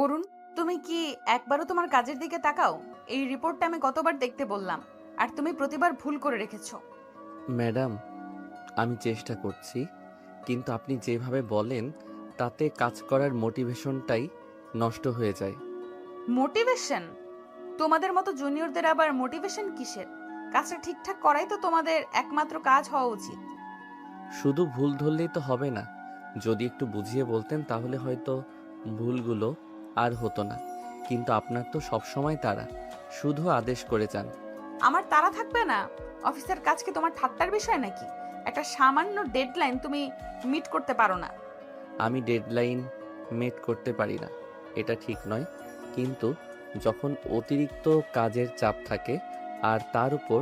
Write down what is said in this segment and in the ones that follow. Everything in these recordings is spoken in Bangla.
অরুণ, তুমি কি একবারও তোমার কাজের দিকে তাকাও? এই রিপোর্টটা আমি কতবার দেখতে বললাম, আর তুমি প্রতিবার ভুল করে রেখেছো। ম্যাডাম, আমি চেষ্টা করছি, কিন্তু আপনি যেভাবে বলেন তাতে কাজ করার মোটিভেশনটাই নষ্ট হয়ে যায়। মোটিভেশন? তোমাদের মতো জুনিয়রদের আবার মোটিভেশন কিসের? কাজটা ঠিকঠাক করাই তো তোমাদের একমাত্র কাজ হওয়া উচিত। শুধু ভুল ধরলেই তো হবে না। যদি একটু বুঝিয়ে বলতেন তাহলে হয়তো ভুলগুলো আর হতো না। কিন্তু আপনার তো সবসময় তাড়া, শুধু আদেশ করে যান। আমার তাড়া থাকবে না? অফিসের কাজ কি তোমার ঠাট্টার বিষয় নাকি? একটা সামান্য ডেডলাইন তুমি মিট করতে পারো না? আমি ডেডলাইন মেট করতে পারি না, এটা ঠিক নয়। কিন্তু যখন অতিরিক্ত কাজের চাপ থাকে আর তার উপর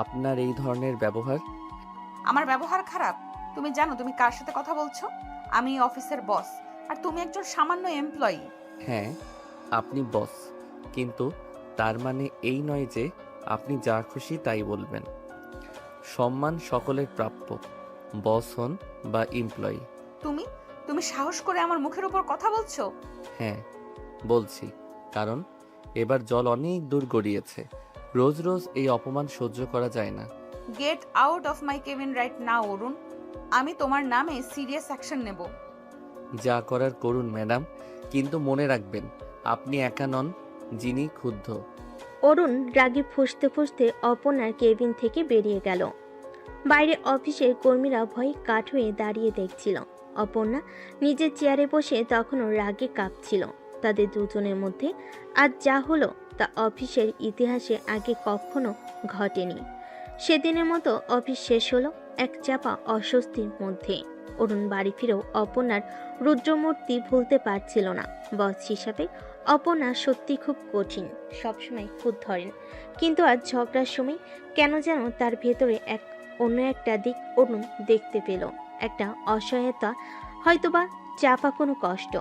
আপনার এই ধরনের ব্যবহার। আমার ব্যবহার খারাপ? তুমি জানো তুমি কার সাথে কথা বলছো? আমি অফিসের বস, আর তুমি একজন সামান্য এমপ্লয়ি। হ্যাঁ, আপনি বস, কিন্তু তার মানে এই নয় যে আপনি যা খুশি তাই বলবেন। সম্মান সকলের প্রাপ্য, বস হন বা এমপ্লয়ি। তুমি তুমি সাহস করে আমার মুখের উপর কথা বলছো? হ্যাঁ, বলছি, কারণ এবার জল অনেক দূর গড়িয়েছে। রোজ রোজ এই অপমান সহ্য করা যায় না। Get out of my cabin right now, Arun. আমি তোমার নামে সিরিয়াস অ্যাকশন নেব। যা করার করুন ম্যাডাম, কিন্তু মনে রাখবেন আপনি একা নন যিনি ক্ষুব্ধ। অরুণ রাগে ফুঁসতে ফুঁসতে অপর্ণার কেবিন থেকে বেরিয়ে গেল। বাইরে অফিসের কর্মীরা ভয়ে কাঠ হয়ে দাঁড়িয়ে দেখছিল। অপর্ণা নিজের চেয়ারে বসে তখনও রাগে কাঁপছিল। তাদের দুজনের মধ্যে আজ যা হলো তা অফিসের ইতিহাসে আগে কখনো ঘটেনি। সেদিনের মতো অফিস শেষ হলো এক চাপা অস্বস্তির মধ্যে। অরুণ বাড়ি ফিরেও অপর্ণার রুদ্রমূর্তি ভুলতে পারছিল না। বস হিসাবে অপর্ণা সত্যি খুব কঠিন, সবসময় খুদ ধরেন, কিন্তু আজ ঝগড়ার সময় কেন যেন তার ভেতরে অন্য একটা দিক অরুণ দেখতে পেল। একটা অসহায়তা, হয়তোবা চাপা কোনো কষ্ট।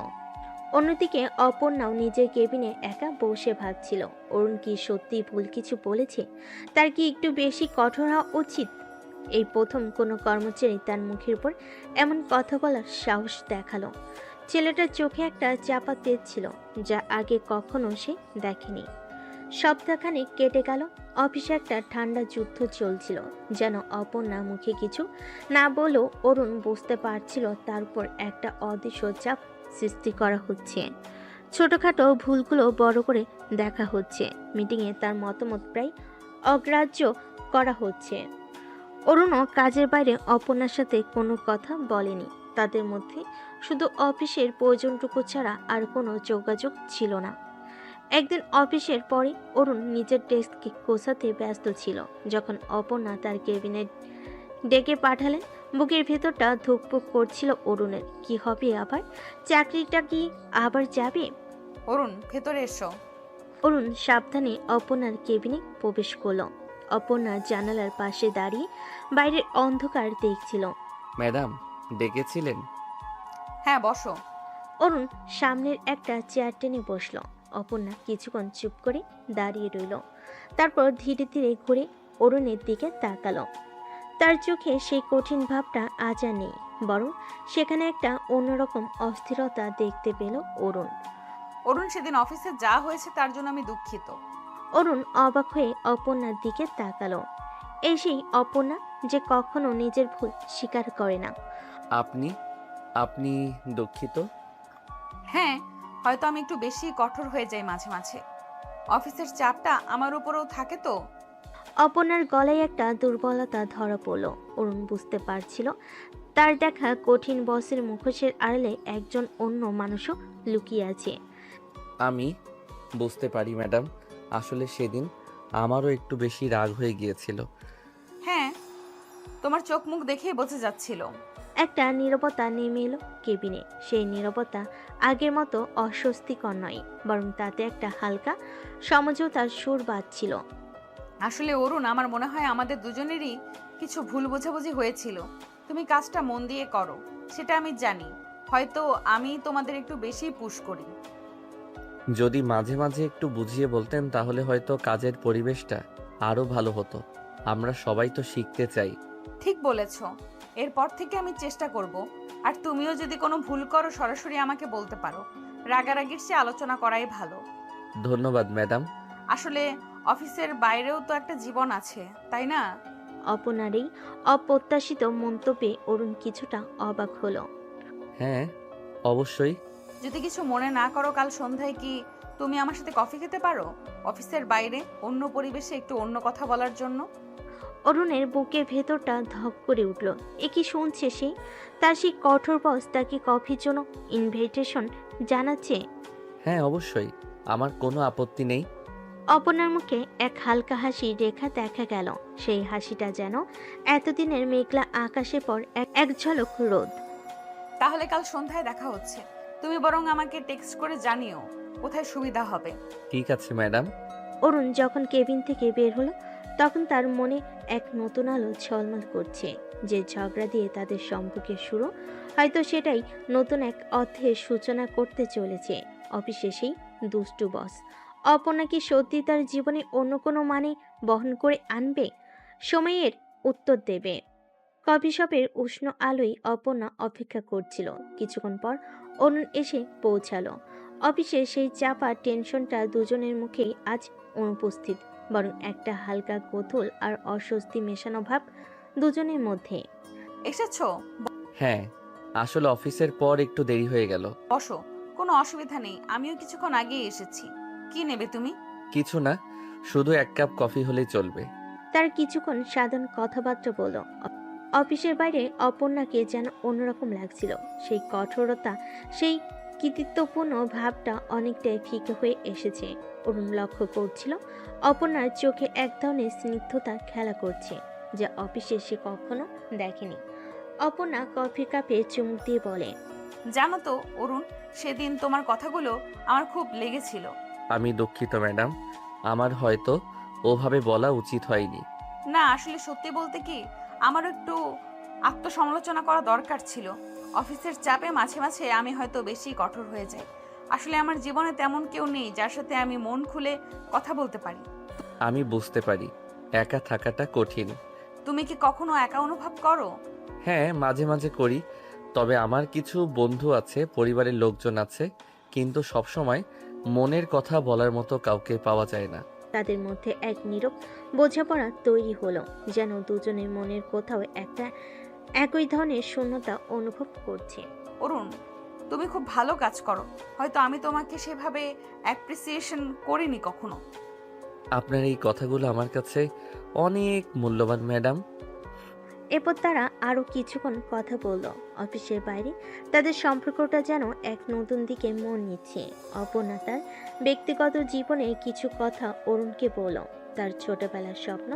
অন্যদিকে অপর্ণাও নিজের কেবিনে একা বসে ভাবছিল, অরুণ কি সত্যি ভুল কিছু বলেছে? তার কি একটু বেশি কঠোর হওয়া উচিত? এই প্রথম কোনো কর্মচারী তার মুখের উপর এমন কথা বলার সাহস দেখালো। ছেলেটার চোখে একটা চাপা তেজ ছিল, যা আগে কখনো সে দেখেনি। সপ্তাহখানেক কেটে গেল। অফিসে একটা ঠান্ডা যুদ্ধ চলছিল। যেন অপর্ণা মুখে কিছু না বলেও অরুণ বুঝতে পারছিল তার উপর একটা অদৃশ্য চাপ সৃষ্টি করা হচ্ছে। ছোটখাটো ভুলগুলো বড় করে দেখা হচ্ছে। মিটিংয়ে তার মতামত প্রায় অগ্রাহ্য করা হচ্ছে। অরুণও কাজের বাইরে অপর্ণার সাথে কোনো কথা বলেনি। তাদের মধ্যে শুধু অফিসের প্রয়োজনটুকু ছাড়া আর কোনো যোগাযোগ ছিল না। একদিন অফিসের পরে অরুণ নিজের ডেস্ককে গোছাতে ব্যস্ত ছিল, যখন অপর্ণা তার কেবিনে ডেকে পাঠালেন। বুকের ভেতরটা ধুকপুক করছিল অরুণের। কি হবে আবার? চাকরিটা কি আবার যাবে? অরুণ, ভেতরে এসো। অরুণ সাবধানে অপর্ণার কেবিনে প্রবেশ করল। অপর্ণা জানালার পাশে দাঁড়িয়ে বাইরের অন্ধকার দেখছিল। ম্যাডাম, ডেকেছিলেন? হ্যাঁ, বসো। অরুণ সামনের একটা চেয়ার টেনে বসল। অপর্ণা কিছুক্ষণ চুপ করে দাঁড়িয়ে রইল। তারপর ধীরে ধীরে ঘুরে অরুণের দিকে তাকালো। তার চোখে সেই কঠিন ভাবটা আজ আর নেই, বরং সেখানে একটা অন্যরকম অস্থিরতা দেখতে পেল অরুণ। অরুণ, সেদিন অফিসে যা হয়েছে তার জন্য আমি দুঃখিত। অরুণ অবাক হয়ে অপর্ণার দিকে তাকালো। এই সেই অপর্ণা যে কখনো নিজের ভুল স্বীকার করে না। আপনি আপনি দুঃখিত? হ্যাঁ, হয়তো আমি একটু বেশি কঠোর হয়ে যাই মাঝে মাঝে। অফিসের চাপটা আমার উপরেও থাকে তো। অপর্ণার গলায় একটা দুর্বলতা ধরা পড়ল। অরুণ বুঝতে পারছিল তার দেখা কঠিন বসের মুখোশের আড়ালে একজন অন্য মানুষও লুকিয়ে আছে। আমি বুঝতে পারি ম্যাডাম, আসলে সেদিন আমারও একটু বেশি রাগ হয়ে গিয়েছিল। হ্যাঁ, তোমার চোখ মুখ দেখেই বোঝা যাচ্ছিল। একটা নীরবতা নেমে এলো কেবিনে। সেই নীরবতা আগের মতো অস্বস্তিকর নয়, বরং তাতে একটা হালকা সমঝোতার সুর বাজছিল। আসলে অরুণ, আমার মনে হয় আমাদের দুজনেরই কিছু ভুল বোঝাবুঝি হয়েছিল। তুমি কাজটা মন দিয়ে করো, সেটা আমি জানি। হয়তো আমি তোমাদের একটু বেশি পুশ করি। যদি মাঝে মাঝে একটু বুঝিয়ে বলতেন তাহলে হয়তো কাজের পরিবেশটা আরো ভালো হতো। আমরা সবাই তো শিখতে চাই। ঠিক বলেছ। এরপর থেকে আমি চেষ্টা করব। আর তুমিও যদি কোনো ভুল করো সরাসরি আমাকে বলতে পারো। রাগারাগির চেয়ে আলোচনা করাই ভালো। ধন্যবাদ ম্যাডাম। আসলে অফিসের বাইরেও তো একটা জীবন আছে, তাই না? অপনার এই অপ্রত্যাশিত মন্তব্যে অরুণ কিছুটা অবাক হলো। হ্যাঁ, অবশ্যই। যদি কিছু মনে না করো, কাল সন্ধ্যায় কি তুমি আমার সাথে কফি খেতে পারো? অফিসের বাইরে অন্য পরিবেশে একটু অন্য কথা বলার জন্য। অরুণের বুকের ভেতরটা ধক করে উঠল। এ কি শুনছে সে? তার সেই কঠোর বস তাকে কফির জন্য ইনভিটেশন জানাচ্ছে। হ্যাঁ, অবশ্যই, আমার কোনো আপত্তি নেই। অপনার মুখে এক হালকা হাসি রেখা দেখা গেল। সেই হাসিটা যেন এতদিনের মেঘলা আকাশের পর এক ঝলক রোদ। তাহলে কাল সন্ধ্যায় দেখা হচ্ছে। তুমি বরং আমাকে টেক্সট করে জানিও কোথায় সুবিধা হবে। ঠিক আছে ম্যাডাম। অরুণ যখন কেবিন থেকে বের হলো তখন তার মনে এক নতুন আলো ঝলমল করছে। যে ঝগড়া দিয়ে তাদের সম্পর্কের শুরু, হয়তো সেটাই নতুন এক অধ্যায়ের সূচনা করতে চলেছে। অফিসে সেই দুষ্টু বস অপর্ণা কি সত্যি তার জীবনে অন্য কোনো মানে বহন করে আনবে? সময়ের উত্তর দেবে। কফি শপের উষ্ণ আলোয় অপর্ণা অপেক্ষা করছিল। কিছুক্ষণ পর অরুণ এসে পৌঁছালো। অফিসে সেই চাপা টেনশনটা দুজনের মুখেই আজ অনুপস্থিত, বরং একটা হালকা কৌতূহল আর অস্বস্তি মেশানো ভাব দুজনের মধ্যে। এসেছো? হ্যাঁ, আসলে অফিসের পর একটু দেরি হয়ে গেল। বসো, কোনো অসুবিধা নেই, আমিও কিছুক্ষণ আগেই এসেছি। কি নেবে তুমি? কিছু না, শুধু এক কাপ কফি হলেই চলবে। তার কিছুক্ষণ সাধারণ কথাবার্তা বলল। অফিসের বাইরে অপর্ণাকে যেন অন্যরকম লাগছিল। সেই কঠোরতা, সেই কৃতিত্বপূর্ণ ভাবটা অনেকটাই ফিকে হয়ে এসেছে। অরুণ লক্ষ্য করছিল অপর্ণার চোখে এক ধরনের স্নিগ্ধতা খেলা করছে, যা অফিসে সে কখনো দেখেনি। অপর্ণা কফি কাপে চুমুক দিয়ে বলে, জানো তো অরুণ, সেদিন তোমার কথাগুলো আমার খুব লেগেছিল। আমি দুঃখিত ম্যাডাম, আমার হয়তো ওভাবে বলা উচিত হয়নি। না, আসলে সত্যি বলতে কি, আমারও একটু আত্মসমালোচনা করা দরকার ছিল। অফিসের চাপে মাঝে মাঝে আমি হয়তো বেশি কঠোর হয়ে যাই। আসলে আমার জীবনে তেমন কেউ নেই যার সাথে আমি মন খুলে কথা বলতে পারি। আমি বুঝতে পারি, একা থাকাটা কঠিন। তুমি কি কখনো একা অনুভব করো? হ্যাঁ, মাঝে মাঝে করি। তবে আমার কিছু বন্ধু আছে, পরিবারের লোকজন আছে, কিন্তু সবসময় মনের কথা বলার মতো কাউকে পাওয়া যায় না। তাদের মধ্যে এক নীরব বোঝাপড়া তৈরি হলো, যেন দুজনের মনের কোথাও একটা একই ধরনের শূন্যতা অনুভব করছে। অরুণ, তুমি খুব ভালো কাজ করো। হয়তো আমি তোমাকে সেভাবে অ্যাপ্রিসিয়েশন করিনি কখনো। আপনার এই কথাগুলো আমার কাছে অনেক মূল্যবান ম্যাডাম। এরপর তারা আরো কিছুক্ষণ কথা বলল। অফিসের বাইরে তাদের সম্পর্কটা যেন এক নতুন দিকে মন নিচ্ছে। অপর্ণা তার ব্যক্তিগত জীবনে কিছু কথা অরুণকে বলল, তার ছোটবেলার স্বপ্ন,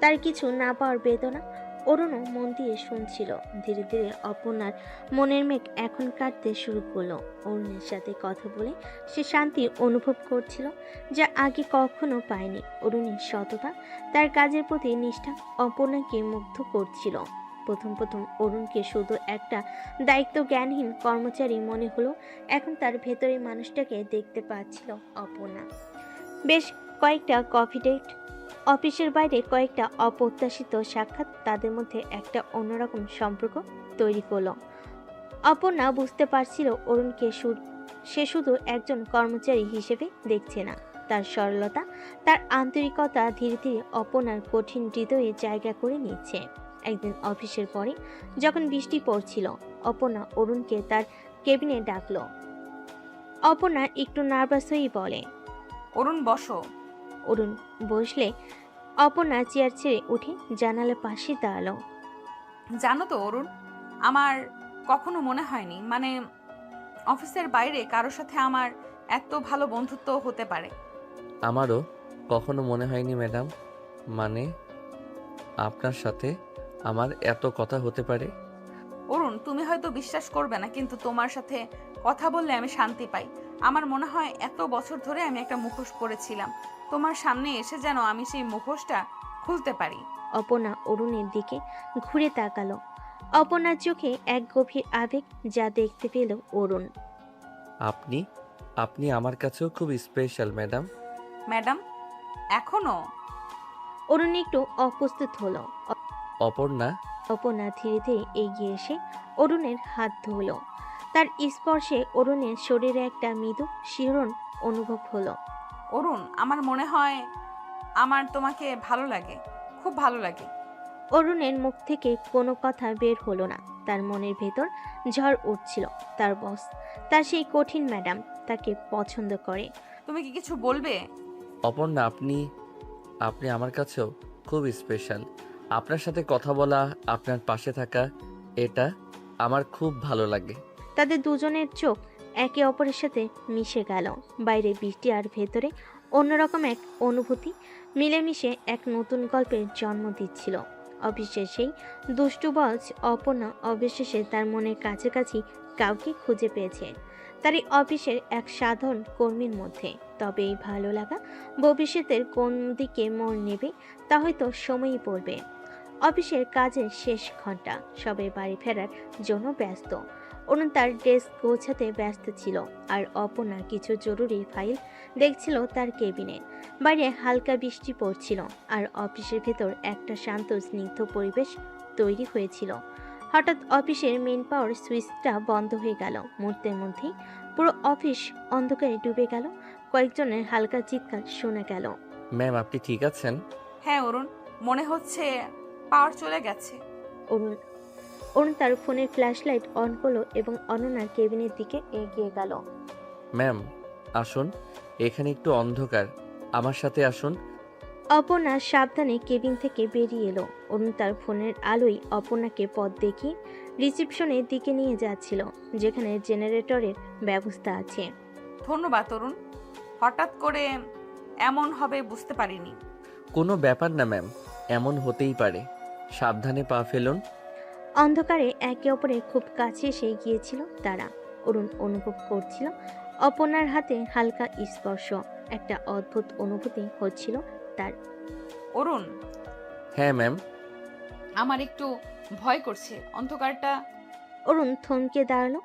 তার কিছু না পাওয়ার বেদনা। অরুণও মন দিয়ে শুনছিল। ধীরে ধীরে অপর্ণার মনের মেঘ এখন কাটতে শুরু করলো। অরুণের সাথে কথা বলে সে শান্তি অনুভব করছিল, যা আগে কখনো পায়নি। অরুণের সততা, তার কাজের প্রতি নিষ্ঠা অপর্ণাকে মুগ্ধ করছিল। প্রথম প্রথম অরুণকে শুধু একটা দায়িত্ব জ্ঞানহীন কর্মচারী মনে হলো, এখন তার ভেতরে মানুষটাকে দেখতে পাচ্ছিল অপর্ণা। বেশ কয়েকটা কফি ডেট, অফিসের বাইরে কয়েকটা অপ্রত্যাশিত সাক্ষাৎ তাদের মধ্যে একটা অন্যরকম সম্পর্ক তৈরি করলো। অপর্ণা বুঝতে পারছিল অরুণকে সে শুধু একজন কর্মচারী হিসেবে দেখছে না। তার সরলতা, তার আন্তরিকতা ধীরে ধীরে অপর্ণার কঠিন হৃদয়ে জায়গা করে নিচ্ছে। একদিন অফিসের পরে যখন বৃষ্টি পড়ছিল, অপর্ণা অরুণকে তার কেবিনে ডাকলো। অপর্ণা একটু নার্ভাস হয়েই বলে, অরুণ, বসো। অরুণ বসলে অপর্ণা চেয়ার ছেড়ে উঠে জানালার পাশে দাঁড়ালো। জানো তো অরুণ, আমার কখনো মনে হয়নি, মানে অফিসের বাইরে কারোর সাথে আমার এত ভালো বন্ধুত্ব হতে পারে। আমারও কখনো মনে হয়নি ম্যাডাম, মানে আপনার সাথে আমার এত কথা হতে পারে। অরুণ, তুমি হয়তো বিশ্বাস করবে না, কিন্তু তোমার সাথে কথা বললে আমি শান্তি পাই। আমার মনে হয় এত বছর ধরে আমি একটা মুখোশ পরেছিলাম, তোমার সামনে এসে যেন আমি সেই মুখোশটা খুলতে পারি। অপর্ণা অরুণের দিকে ঘুরে তাকালো। অপর্ণার চোখে এক গভীর আবেগ, যা দেখতে পেল অরুণ। আপনি আপনি আমার কাছেও খুব স্পেশাল ম্যাডাম। ম্যাডাম? এখনো? অরুণ একটু অপ্রস্তুত হলো। অপর্ণা, অপর্ণা ধীরে ধীরে এগিয়ে এসে অরুণের হাত ধরল। তার স্পর্শে অরুণের শরীরে একটা মৃদু শিহরণ অনুভব হলো। অরুণ, আমার মনে হয় আমার তোমাকে ভালো লাগে, খুব ভালো লাগে। অরুণের মুখ থেকে কোনো কথা বের হলো না। তার মনের ভেতর ঝড় উঠছিল। তার বস, তার সেই কঠিন ম্যাডাম তাকে পছন্দ করে। তুমি কি কিছু বলবে? অপর্ণা, আপনি আপনি আমার কাছেও খুব স্পেশাল। আপনার সাথে কথা বলা, আপনার পাশে থাকা, এটা আমার খুব ভালো লাগে। তাদের দুজনের চোখ একে অপরের সাথে মিশে গেল। বাইরে বৃষ্টি আর ভেতরে অন্যরকম এক অনুভূতি মিলেমিশে এক নতুন গল্পের জন্ম দিচ্ছিল। অফিসের সেই দুষ্টু বস অপর্ণা অবশেষে তার মনের কাছাকাছি কাউকে খুঁজে পেয়েছে। তার এই অফিসের এক সাধারণ কর্মীর মধ্যে। তবে এই ভালো লাগা ভবিষ্যতের কোন দিকে মোড় নেবে তা হয়তো সময়ই বলবে। অফিসের কাজের শেষ ঘন্টা, সবাই বাড়ি ফেরার জন্য ব্যস্ত। অরুণ তার ডেস্ক গোছাতে ব্যস্ত ছিল আর অপর্ণা কিছু জরুরি ফাইল দেখছিল তার কেবিনে। বাইরে হালকা বৃষ্টি পড়ছিল আর অফিসের ভেতর একটা শান্ত স্নিগ্ধ পরিবেশ তৈরি হয়েছিল। হঠাৎ অফিসের মেন পাওয়ার সুইচটা বন্ধ হয়ে গেল। মুহূর্তের মধ্যেই পুরো অফিস অন্ধকারে ডুবে গেল। কয়েকজনের হালকা চিৎকার শোনা গেল। ম্যাম, আপনি ঠিক আছেন? হ্যাঁ অরুণ, মনে হচ্ছে পাওয়ার চলে গেছে। অরুণ অরুণ তার ফোনের ফ্ল্যাশ লাইট অন করলো এবং অনন্যার কেবিনের দিকে এগিয়ে গেল। ম্যাম আসুন, এখানে একটু অন্ধকার, আমার সাথে আসুন। অপর্ণা সাবধানে কেবিন থেকে বেরিয়ে এলো। অরুণ তার ফোনের আলোয় অপর্ণাকে পথ দেখিয়ে রিসেপশনের দিকে নিয়ে যাচ্ছিল, যেখানে জেনারেটরের ব্যবস্থা আছে। ধন্যবাদ অরুণ, হঠাৎ করে এমন হবে বুঝতে পারিনি। কোনো ব্যাপার না ম্যাম, এমন হতেই পারে। সাবধানে পা ফেলুন। অন্ধকারে একে অপরের খুব কাছে এসে গিয়েছিল তারা। অরুণ অনুভব করছিল অপর্ণার হাতে হালকা স্পর্শ। একটা অদ্ভুত অনুভূতি হচ্ছিল তার। অরুণ, হ্যাঁ ম্যাম। আমার একটু ভয় করছে, অন্ধকারটা। অরুণ থমকে দাঁড়ালো।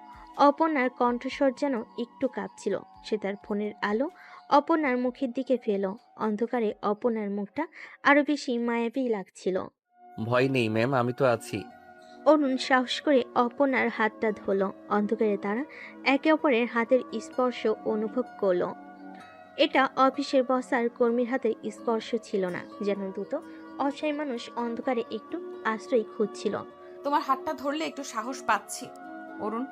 অপর্ণার কণ্ঠস্বর যেন একটু কাঁপছিল। সে তার ফোনের আলো অপর্ণার মুখের দিকে ফেলো। অন্ধকারে অপর্ণার মুখটা আরো বেশি মায়াবী লাগছিল। ভয় নেই ম্যাম, আমি তো আছি। অরুণ সাহস করে অপর্ণার হাতটা ধরল। অন্ধকারে তারা একে অপরের হাতের স্পর্শ অনুভব করলো। এটা অফিসের বস আর কর্মীর হাতের স্পর্শ ছিল না, যেন দুটো অসহায় মানুষ অন্ধকারে একটু আশ্রয় খুঁজছিল। তোমার হাতটা ধরলে একটু সাহস পাচ্ছি অরুণ।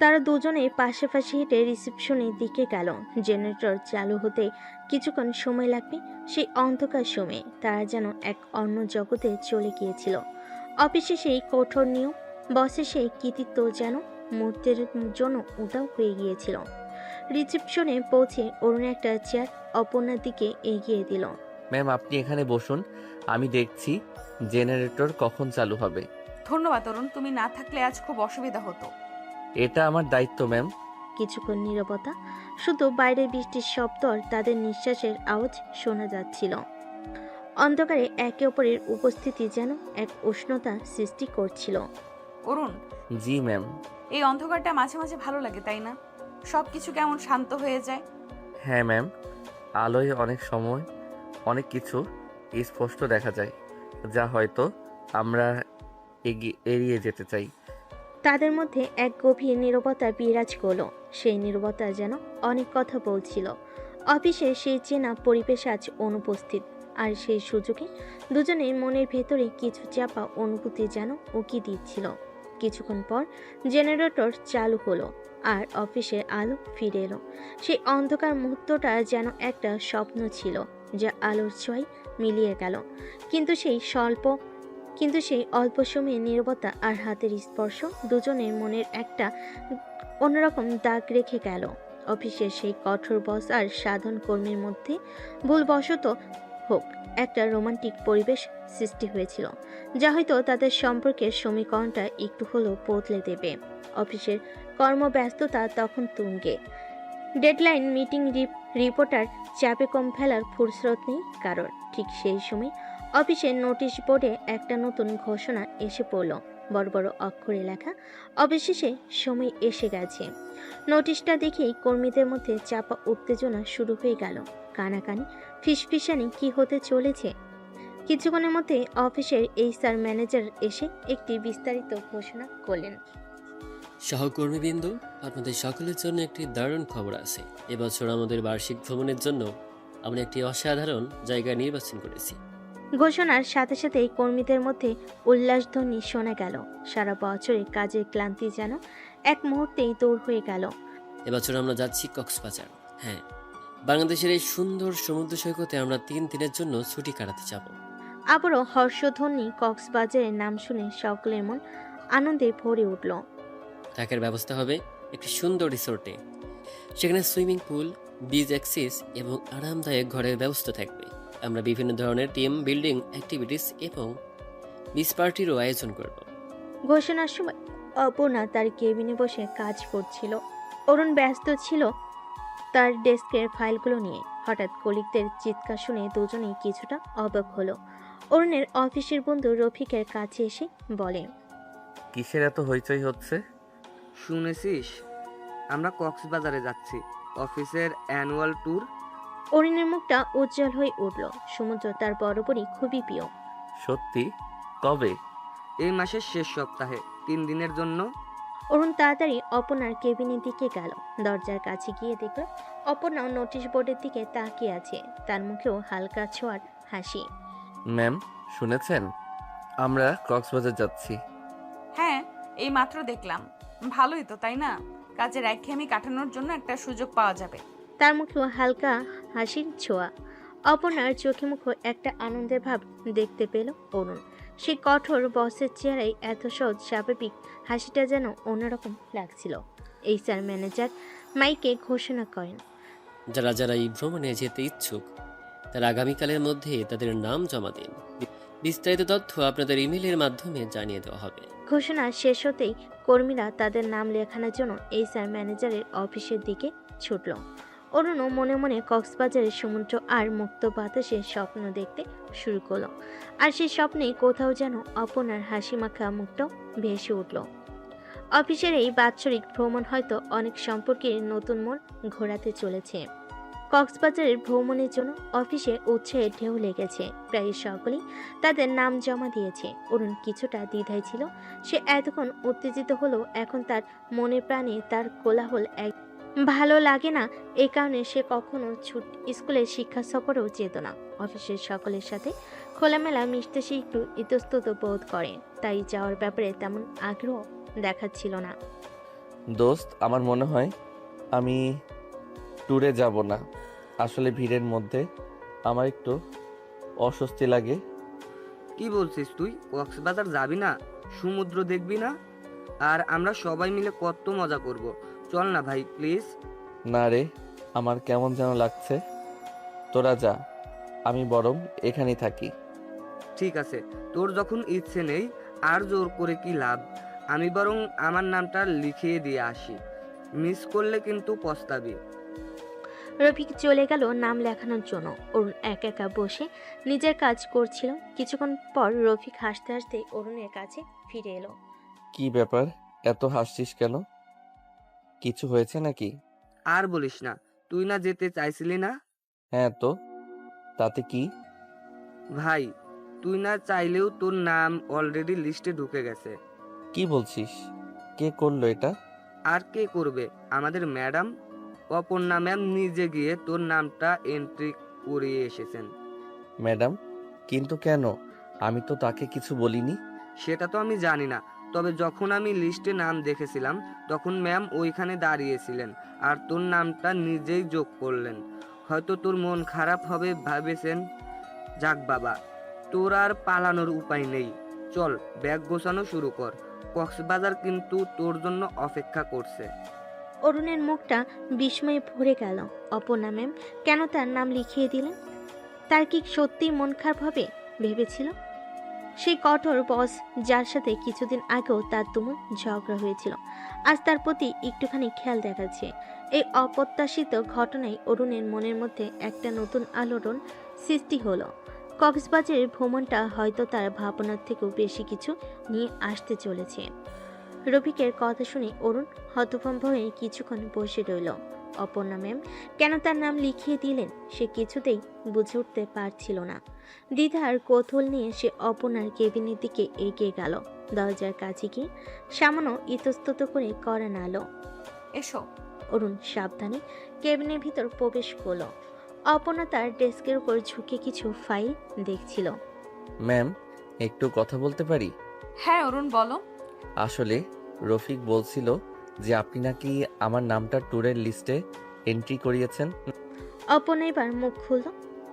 তারা দুজনে পাশাপাশি হেঁটে রিসেপশনের দিকে গেল। জেনারেটর চালু হতে কিছুক্ষণ সময় লাগবে। সেই অন্ধকার সময়ে তারা যেন এক অন্য জগতে চলে গিয়েছিল। অফিসে সেই কঠোর নিয়ম, বসের সেই কৃতিত্ব যেন মুহূর্তের জন্য উধাও হয়ে গিয়েছিল। রিসেপশনে পৌঁছে অরুণ একটা চেয়ার অপর্ণার দিকে এগিয়ে দিল। ম্যাম আপনি এখানে বসুন, আমি দেখছি জেনারেটর কখন চালু হবে। ধন্যবাদ অরুণ, তুমি না থাকলে আজ খুব অসুবিধা হতো। এটা আমার দায়িত্ব ম্যাম। কিছুক্ষণ নীরবতা, শুধু বাইরে বৃষ্টির শব্দ আর তাদের নিঃশ্বাসের আওয়াজ শোনা যাচ্ছিল। অন্ধকারে একে অপরের উপস্থিতি যেন এক উষ্ণতা সৃষ্টি করছিল। অরুণ, জি ম্যাম। এই অন্ধকারটা মাঝে মাঝে ভালো লাগে, তাই না? সবকিছু কেমন শান্ত হয়ে যায়। হ্যাঁ ম্যাম, আলোয় অনেক সময় অনেক কিছু স্পষ্ট দেখা যায়, যা হয়তো আমরা এড়িয়ে যেতে চাই। তাদের মধ্যে এক গভীর নীরবতা বিরাজ করলো। সেই নীরবতা যেন অনেক কথা বলছিল। অফিসে সেই চেনা পরিবেশ আজ অনুপস্থিত, আর সেই সুযোগে দুজনের মনের ভেতরে কিছু চাপা অনুভূতি যেন উকি দিচ্ছিল। কিছুক্ষণ পর জেনারেটর চালু হলো আর অফিসের আলো ফিরে এলো। সেই অন্ধকার মুহূর্তটা যেন একটা স্বপ্ন ছিল, যা আলোর ছোঁয়ায় মিলিয়ে গেল। কিন্তু সেই অল্প সময়ে নীরবতা আর হাতের স্পর্শ দুজনের মনের একটা অন্যরকম দাগ রেখে গেল। অফিসের সেই কঠোর বস আর সাধারণ কর্মীর মধ্যে ভুলবশত হোক একটা রোমান্টিক পরিবেশ সৃষ্টি হয়েছিল, যা হয়তো তাদের সম্পর্কের সমীকরণটা একটু হলেও বদলে দেবে। অফিসের কর্মব্যস্ততা তখন তুঙ্গে। ডেডলাইন, মিটিং, রিপোর্টার, চাপে কম ফেলার ফুরসত নেই কারণ। ঠিক সেই সময় অফিসের নোটিশ বোর্ডে একটা নতুন ঘোষণা এসে পড়ল। বড় বড় অক্ষরে লেখা, অবশেষে সময় এসে গেছে। নোটিশটা দেখেই কর্মীদের মধ্যে চাপা উত্তেজনা শুরু হয়ে গেল। কানাকানি, ফিসফিসানি কি হতে চলেছে। কিছুক্ষণের মধ্যে অফিসের HR ম্যানেজার এসে একটি বিস্তারিত ঘোষণা করলেন। সহকর্মীবৃন্দ, আপনাদের সকলের জন্য একটি দারুণ খবর আছে। এবছর আমাদের বার্ষিক ভ্রমণের জন্য আমরা একটি অসাধারণ জায়গা নির্বাচন করেছি। ঘোষণার সাথে সাথেই কর্মীদের মধ্যে উল্লাসধ্বনি শোনা গেল। সারা বছরের কাজের ক্লান্তি যেন এক মুহূর্তেই দূর হয়ে গেল। এবছর আমরা যাচ্ছি কক্সবাজার। হ্যাঁ, বাংলাদেশের এই সুন্দর সমুদ্র সৈকতে আমরা 3 দিনের জন্য ছুটি কাটাতে যাব। আবারও হর্ষধ্বনি কক্সবাজারের নাম শুনে সকলের মন আনন্দে ভরে উঠল। থাকার ব্যবস্থা হবে একটি সুন্দর রিসোর্টে। সেখানে সুইমিং পুল, বিচ অ্যাক্সেস এবং আরামদায়ক ঘরের ব্যবস্থা থাকবে। আমরা বিভিন্ন ধরনের টিম বিল্ডিং অ্যাক্টিভিটিস এবং বিচ পার্টিরও আয়োজন করব। ঘোষণার সময় অপর্ণা তার কেবিনে বসে কাজ করছিল। অরুণ ব্যস্ত ছিল তার ডেস্কের ফাইলগুলো নিয়ে। হঠাৎ কলিগদের চিৎকার শুনে দুজনেই কিছুটা অবাক হলো। অরুণের অফিসের বন্ধু রফিকের কাছে এসে বলে, কিসের এত হইচই হচ্ছে? শুনেছিস আমরা কক্সবাজারে যাচ্ছি, অফিসের অ্যানুয়াল ট্যুর। অরুণের মুখটা উজ্জ্বল হয়ে উঠল। সমুদ্র তার বরাবরই খুবই প্রিয়। সত্যি? কবে? এই মাসের শেষ সপ্তাহে 3 দিনের জন্য। অরুণ তাড়াতাড়ি অপর্ণার কেবিনের দিকে গেল। দরজার কাছে গিয়ে দেখল অপর্ণাও নোটিশ বোর্ডের দিকে তাকিয়ে আছে। তার মুখেও হালকা ছোঁয়ার হাসি। ম্যাম, শুনেছেন? আমরা কক্সবাজার যাচ্ছি। হ্যাঁ, এই মাত্র দেখলাম। ভালোই তো, তাই না? কাজের একঘেয়েমি কাটানোর জন্য একটা সুযোগ পাওয়া যাবে। তার মুখেও হালকা হাসির ছোঁয়া। অপর্ণার চোখে মুখে একটা আনন্দের ভাব দেখতে পেল অরুণ। সেই কঠোর বসের চেহারায় এত সহজ স্বাভাবিক হাসিটা যেন অন্যরকম লাগছিল। এইচআর ম্যানেজার মাইকে ঘোষণা করেন, যারা যারা এই ভ্রমণে যেতে ইচ্ছুক তারা আগামীকালের মধ্যে তাদের নাম জমা দিন। বিস্তারিত তথ্য আপনাদের ইমেইলের মাধ্যমে জানিয়ে দেওয়া হবে। ঘোষণা শেষ হতেই কর্মীরা তাদের নাম লেখানোর জন্য এইচআর ম্যানেজারের অফিসের দিকে ছুটল। অরুণও মনে মনে কক্সবাজারের সমুদ্র আর মুক্ত বাতাসে স্বপ্ন দেখতে শুরু করলো। আর সেই স্বপ্নে কোথাও যেন অপর্ণার হাসি মাখা মুখটাও ভেসে উঠল। অফিসের এই বাৎসরিক ভ্রমণ হয়তো অনেক সম্পর্কের নতুন মোড় ঘোরাতে চলেছে। কক্সবাজারের ভ্রমণের জন্য অফিসে উৎসাহের ঢেউ লেগেছে। প্রায় সকলেই তাদের নাম জমা দিয়েছে। অরুণ কিছুটা দ্বিধায় ছিল। সে এতক্ষণ উত্তেজিত হলেও এখন তার মনে প্রাণে তার কোলাহল এক ভালো লাগে না। এই কারণে সে কখনো স্কুলের শিক্ষা সফরেও যেত না। অফিসের সকলের সাথে খোলামেলা মিশতে সে একটু ইতস্তত বোধ করে, তাই যাওয়ার ব্যাপারে তেমন আগ্রহ দেখাচ্ছিল না। দোস্ত, আমার মনে হয় আমি ট্যুরে যাব না। আসলে ভিড়ের মধ্যে আমার একটু অস্বস্তি লাগে। কি বলছিস তুই? কক্সবাজার যাবি না? সমুদ্র দেখবি না? আর আমরা সবাই মিলে কত মজা করব। চল না ভাই, প্লিজ। না রে, আমার কেমন যেন লাগছে। তোরা যা, আমি বরং এখানেই থাকি। ঠিক আছে, তোর যখন ইচ্ছে নেই আর জোর করে কি লাভ। আমি বরং আমার নামটা লিখিয়ে দিয়ে আসি। মিস করলে কিন্তু পস্তাবি। রফিক চলে গেল নাম লেখানোর জন্য। অরুণ একা একা বসে নিজের কাজ করছিল। কিছুক্ষণ পর রফিক হাসতে হাসতে অরুণের কাছে ফিরে এলো। কি ব্যাপার, এত হাসছিস কেন? কিছু হয়েছে নাকি? আর বলিস না, তুই না যেতে চাইছিলি না? হ্যাঁ তো, তাতে কি? ভাই, তুই না চাইলেও তোর নাম অলরেডি লিস্টে ঢুকে গেছে। কি বলছিস? কে করলো এটা? আর কে করবে? আমাদের ম্যাডাম অপর্ণা ম্যাম নিজে গিয়ে তোর নামটা এন্ট্রি করিয়ে এসেছেন। ম্যাডাম? কিন্তু কেন? আমি তো তাকে কিছু বলিনি। সেটা তো আমি জানি না, তবে যখন আমি লিস্টে নাম দেখেছিলাম তখন ম্যাম ওইখানে দাঁড়িয়েছিলেন আর তোর নামটা নিজেই যোগ করলেন। হয়তো তোর মন খারাপ হবে ভেবেছেন। যাক বাবা, তোর আর পালানোর উপায় নেই। চল, ব্যাগ গোছানো শুরু কর। কক্সবাজার কিন্তু তোর জন্য অপেক্ষা করছে। অরুণের মুখটা বিস্ময়ে ভরে গেল। অপর্ণা ম্যাম কেন তার নাম লিখিয়ে দিলেন? তার কি সত্যিই মন খারাপ হবে ভেবেছিল? সেই কঠোর বস যার সাথে কিছুদিন আগেও তার তুমুল ঝগড়া হয়েছিল, আজ তার প্রতি একটুখানি খেয়াল দেখাচ্ছে। এই অপ্রত্যাশিত ঘটনায় অরুণের মনের মধ্যে একটা নতুন আলোড়ন সৃষ্টি হলো। কক্সবাজারের ভ্রমণটা হয়তো তার ভাবনার থেকেও বেশি কিছু নিয়ে আসতে চলেছে। রফিকের কথা শুনে অরুণ হতভম্ব হয়ে কিছুক্ষণ বসে রইল। অপর্ণা ম্যাম কেন তার নাম লিখিয়ে দিলেন সে কিছুতেই বুঝে উঠতে পারছিল না। দ্বিধার কৌতূহল নিয়ে সে অপর্ণার কেবিনের দিকে এগিয়ে গেল। দরজার কাছে গিয়ে সামান্য ইতস্তত করে কড়া নাড়ল। এসো। অরুণ সাবধানে কেবিনের ভিতর প্রবেশ করল। অপর্ণা তার ডেস্কের উপর ঝুঁকে কিছু ফাইল দেখছিল। ম্যাম, একটু কথা বলতে পারি? হ্যাঁ অরুণ, বলো। আসলে রফিক বলছিল যে আপনি নাকি আমার নামটা ট্যুরের লিস্টে এন্ট্রি করিয়েছেন। অপর্ণা এবার মুখ খুলল,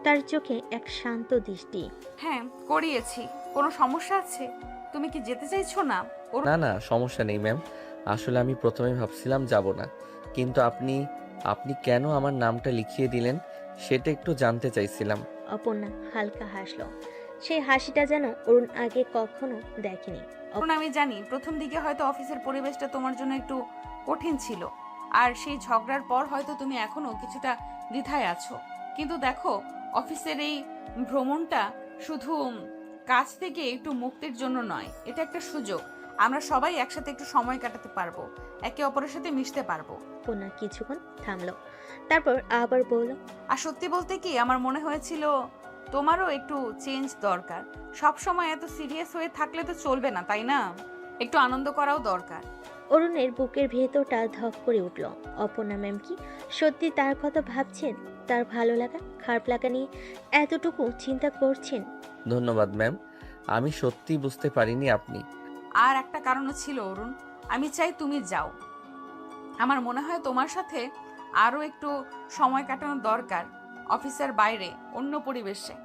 তার চোখে এক শান্ত দৃষ্টি। হ্যাঁ, করিয়েছি। কোনো সমস্যা আছে? তুমি কি যেতে চাইছো না? অরুণ, না না, সমস্যা নেই ম্যাম। আসলে আমি প্রথমে ভাবছিলাম যাব না, কিন্তু আপনি আপনি কেন আমার নামটা লিখিয়ে দিলেন সেটা একটু জানতে চাইছিলাম। অপর্ণা হালকা হাসল। সেই হাসিটা যেন অরুণ আগে কখনো দেখেনি। আমি জানি প্রথম দিকে হয়তো অফিসের পরিবেশটা তোমার জন্য একটু কঠিন ছিল, আর সেই ঝগড়ার পর হয়তো তুমি এখনো কিছুটা দ্বিধায় আছো। কিন্তু দেখো, অফিসের এই ভ্রমণটা শুধু কাজ থেকে একটু মুক্তির জন্য নয়, এটা একটা সুযোগ। আমরা সবাই একসাথে একটু সময় কাটাতে পারবো, একে অপরের সাথে মিশতে পারবো। অপর্ণা কিছুক্ষণ থামলো, তারপর আবার বলল, আর সত্যি বলতে কি, আমার মনে হয়েছিল তোমারও একটু চেঞ্জ দরকার। সব সময় এত সিরিয়াস হয়ে থাকলে তো চলবে না, তাই না? একটু আনন্দ করাও দরকার। অরুণের বুকের ভেতরটা ধক করে উঠল। অপর্ণা ম্যাম কি সত্যি তার কথা ভাবছেন? তার ভালো লাগা খারাপ লাগা নিয়ে এতটুকু চিন্তা করছেন? ধন্যবাদ ম্যাম, আমি সত্যি বুঝতে পারিনি আপনি। আর একটা কারণও ছিল অরুণ, আমি চাই তুমি যাও। আমার মনে হয় তোমার সাথে আরও একটু সময় কাটানো দরকার, অফিসের বাইরে, অন্য পরিবেশে।